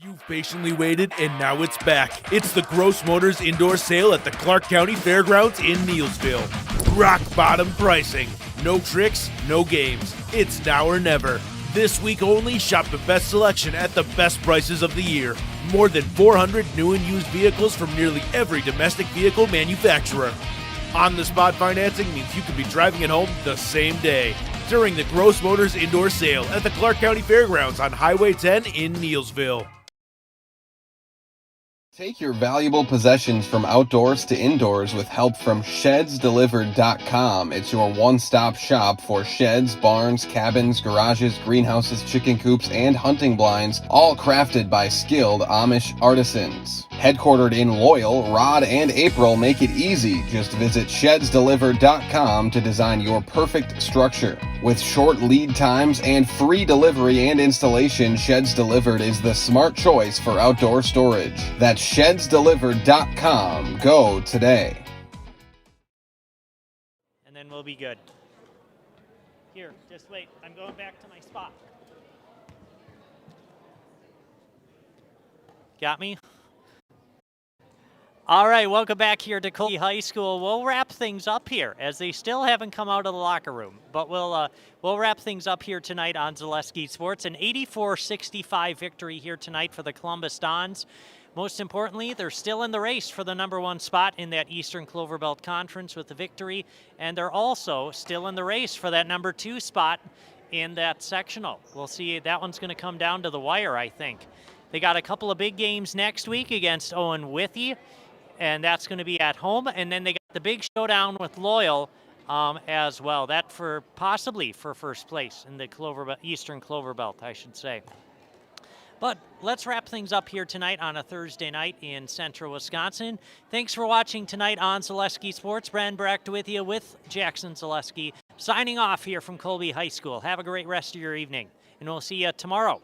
You've patiently waited, and now it's back. It's the Gross Motors Indoor Sale at the Clark County Fairgrounds in Neillsville. Rock bottom pricing. No tricks, no games. It's now or never. This week only, shop the best selection at the best prices of the year. More than 400 new and used vehicles from nearly every domestic vehicle manufacturer. On-the-spot financing means you can be driving it home the same day during the Gross Motors Indoor Sale at the Clark County Fairgrounds on Highway 10 in Neillsville. Take your valuable possessions from outdoors to indoors with help from ShedsDelivered.com. It's your one-stop shop for sheds, barns, cabins, garages, greenhouses, chicken coops, and hunting blinds, all crafted by skilled Amish artisans. Headquartered in Loyal, Rod and April make it easy. Just visit ShedsDelivered.com to design your perfect structure. With short lead times and free delivery and installation, Sheds Delivered is the smart choice for outdoor storage. That's ShedsDelivered.com. Go today. And then we'll be good. Here, just wait. I'm going back to my spot. Got me? All right, welcome back here to Colby High School. We'll wrap things up here as they still haven't come out of the locker room. But we'll wrap things up here tonight on Zaleski Sports. An 84-65 victory here tonight for the Columbus Dons. Most importantly, they're still in the race for the #1 spot in that Eastern Clover Belt Conference with the victory. And they're also still in the race for that #2 spot in that sectional. We'll see. That one's going to come down to the wire, I think. They got a couple of big games next week against Owen Withee, and that's going to be at home. And then they got the big showdown with Loyal as well. That for possibly for first place in the Eastern Clover Belt, I should say. But let's wrap things up here tonight on a Thursday night in central Wisconsin. Thanks for watching tonight on Zaleski Sports. Brad Brecht with you with Jackson Zaleski. Signing off here from Colby High School. Have a great rest of your evening, and we'll see you tomorrow